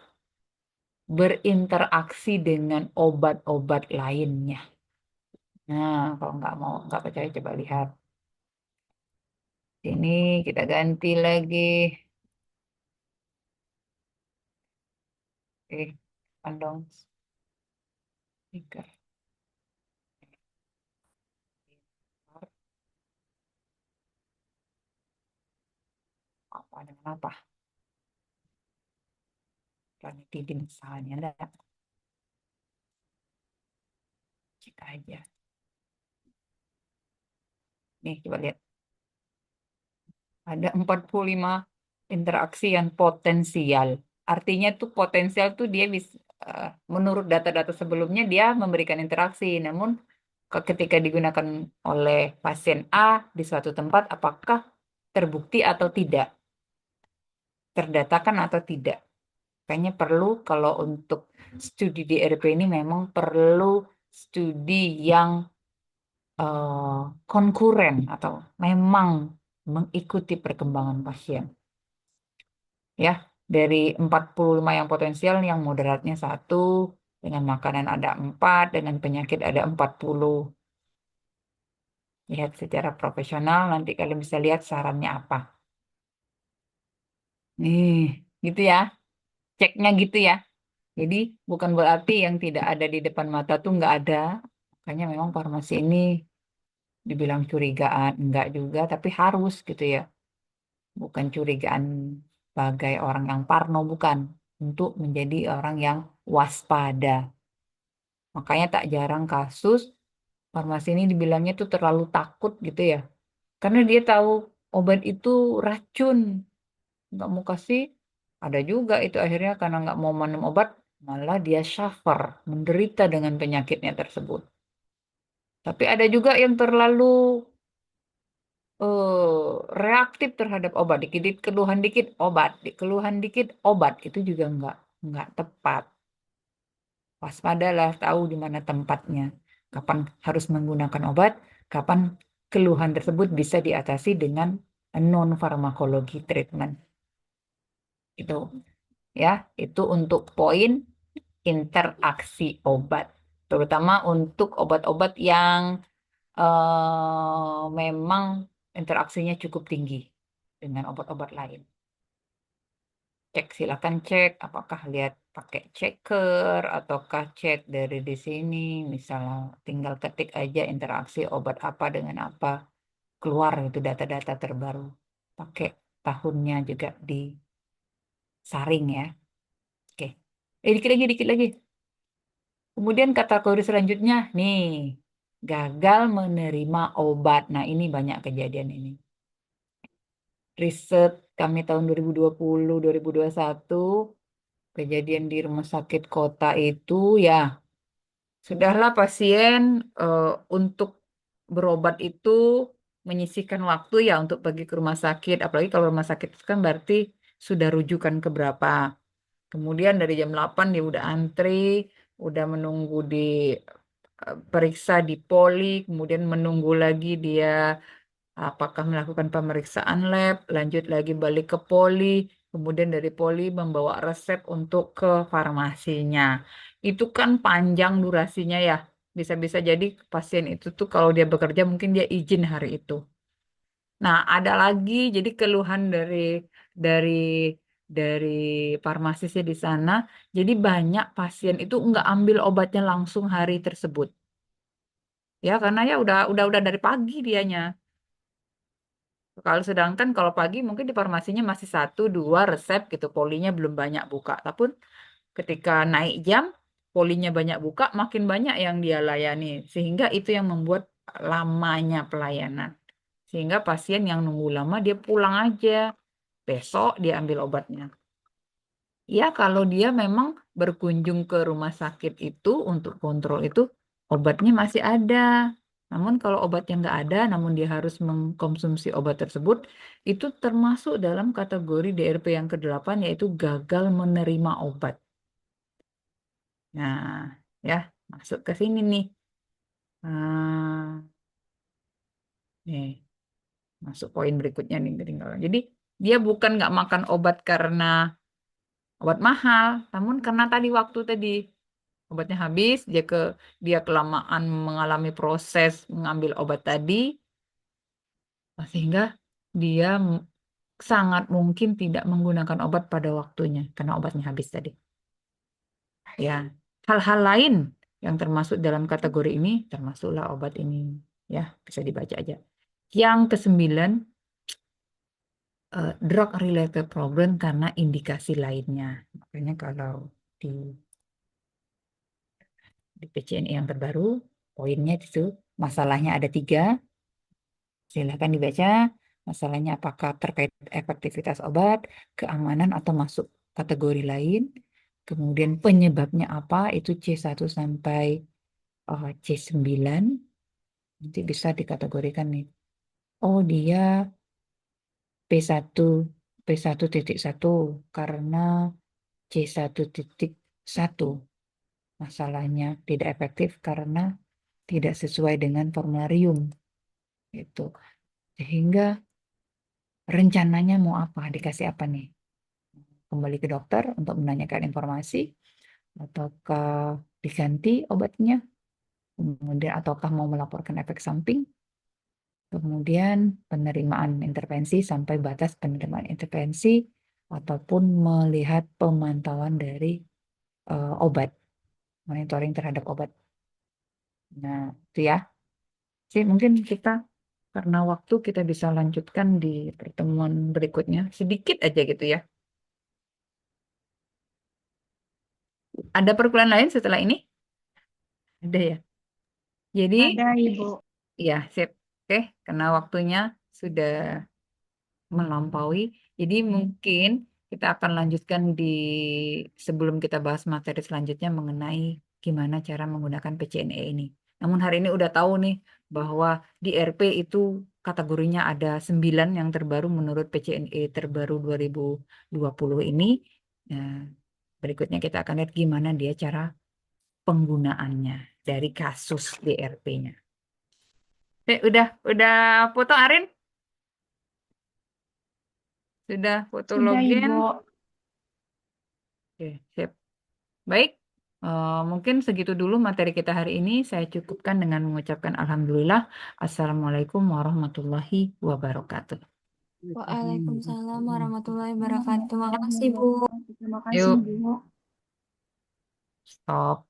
Speaker 1: berinteraksi dengan obat-obat lainnya. Nah, kalau nggak percaya coba lihat. Ini kita ganti lagi. Kandung stiker. Apa dengan apa? Ranitidin misalnya, enggak. Cek aja. Nih, coba lihat. Ada 45 interaksi yang potensial. Artinya tuh potensial tuh dia bisa, menurut data-data sebelumnya dia memberikan interaksi. Namun ketika digunakan oleh pasien A di suatu tempat, apakah terbukti atau tidak? Terdatakan atau tidak? Kayaknya perlu kalau untuk studi di RP ini memang perlu studi yang konkuren atau memang mengikuti perkembangan pasien. Ya, dari 45 yang potensial, yang moderatnya satu, dengan makanan ada 4, dengan penyakit ada 40. Lihat secara profesional, nanti kalian bisa lihat sarannya apa. Nih, gitu ya, ceknya gitu ya. Jadi bukan berarti yang tidak ada di depan mata tuh nggak ada. Makanya memang farmasi ini dibilang curigaan, enggak juga, tapi harus gitu ya. bukan curigaan sebagai orang yang parno, bukan. Untuk menjadi orang yang waspada. Makanya tak jarang kasus farmasi ini dibilangnya tuh terlalu takut gitu ya. Karena dia tahu obat itu racun, nggak mau kasih. Ada juga itu akhirnya karena nggak mau minum obat, malah dia suffer, menderita dengan penyakitnya tersebut. Tapi ada juga yang terlalu reaktif terhadap obat. Dikit keluhan dikit obat, keluhan dikit obat. Itu juga nggak tepat. Waspadalah, tahu di mana tempatnya. Kapan harus menggunakan obat, kapan keluhan tersebut bisa diatasi dengan non farmakologi treatment. Itu ya, itu untuk poin interaksi obat, terutama untuk obat-obat yang memang interaksinya cukup tinggi dengan obat-obat lain. Cek, silakan cek apakah lihat pakai checker ataukah cek dari di sini, misalnya tinggal ketik aja interaksi obat apa dengan apa, keluar itu data-data terbaru. Pakai tahunnya juga disaring ya. Oke. Dikit lagi, dikit lagi. Kemudian kategori selanjutnya, nih, gagal menerima obat. Nah, ini banyak kejadian ini. Riset kami tahun 2020, 2021, kejadian di rumah sakit kota itu ya, sudahlah pasien eh, untuk berobat itu menyisihkan waktu ya untuk pergi ke rumah sakit. Apalagi kalau rumah sakit itu kan berarti sudah rujukan ke berapa. Kemudian dari jam 8 dia udah antri, udah menunggu di periksa di poli, kemudian menunggu lagi dia apakah melakukan pemeriksaan lab, lanjut lagi balik ke poli, kemudian dari poli membawa resep untuk ke farmasinya. Itu kan panjang durasinya ya. Bisa-bisa jadi pasien itu tuh kalau dia bekerja mungkin dia izin hari itu. Nah, ada lagi jadi keluhan dari dari farmasisnya di sana. Jadi banyak pasien itu nggak ambil obatnya langsung hari tersebut. Ya, karena ya udah dari pagi dianya. Kalau sedangkan kalau pagi mungkin di farmasinya masih satu dua resep gitu, polinya belum banyak buka. Tapi ketika naik jam, polinya banyak buka, makin banyak yang dia layani. Sehingga itu yang membuat lamanya pelayanan. Sehingga pasien yang nunggu lama dia pulang aja. Besok dia ambil obatnya. Ya, kalau dia memang berkunjung ke rumah sakit itu untuk kontrol itu, obatnya masih ada. Namun kalau obatnya nggak ada, namun dia harus mengkonsumsi obat tersebut, itu termasuk dalam kategori DRP yang ke-8, yaitu gagal menerima obat. Nah, ya, masuk ke sini nih. Ah, nih, masuk poin berikutnya nih ketinggalan. Jadi, dia bukan nggak makan obat karena obat mahal, namun karena tadi waktu tadi obatnya habis, dia kelamaan mengalami proses mengambil obat tadi, sehingga dia sangat mungkin tidak menggunakan obat pada waktunya karena obatnya habis tadi. Ya, hal-hal lain yang termasuk dalam kategori ini termasuklah obat ini, ya bisa dibaca aja. Yang ke-9, drug related problem karena indikasi lainnya. Makanya kalau di di PCNI yang terbaru, poinnya itu masalahnya ada 3. Silakan dibaca. Masalahnya apakah terkait efektivitas obat, keamanan atau masuk kategori lain. Kemudian penyebabnya apa, itu C1 sampai C9. Nanti bisa dikategorikan nih. Oh, dia P1, P1.1 karena C1.1 masalahnya tidak efektif karena tidak sesuai dengan formularium. Itu. Sehingga rencananya mau apa, dikasih apa nih? Kembali ke dokter untuk menanyakan informasi, ataukah diganti obatnya, kemudian ataukah mau melaporkan efek samping, kemudian penerimaan intervensi sampai batas penerimaan intervensi, ataupun melihat pemantauan dari obat, monitoring terhadap obat. Nah, itu ya. Sih, mungkin kita karena waktu kita bisa lanjutkan di pertemuan berikutnya. Sedikit aja gitu ya. Ada perkuliahan lain setelah ini? Ada ya. Jadi,
Speaker 3: Ada, Ibu.
Speaker 1: ya, sip. Oke, karena waktunya sudah melampaui. Jadi mungkin kita akan lanjutkan di sebelum kita bahas materi selanjutnya mengenai gimana cara menggunakan PCNE ini. Namun hari ini udah tahu nih bahwa di RP itu kategorinya ada 9 yang terbaru menurut PCNE terbaru 2020 ini. Nah, berikutnya kita akan lihat gimana dia cara penggunaannya dari kasus DRP-nya. Udah foto Arin? Sudah foto
Speaker 3: Sudah,
Speaker 1: login?
Speaker 3: Ibu.
Speaker 1: Oke, sip. Baik, mungkin segitu dulu materi kita hari ini. Saya cukupkan dengan mengucapkan Alhamdulillah. Assalamualaikum warahmatullahi wabarakatuh.
Speaker 3: Waalaikumsalam warahmatullahi wabarakatuh. Terima kasih, Bu. Terima kasih,
Speaker 1: Yuk,
Speaker 3: Bu.
Speaker 1: stop.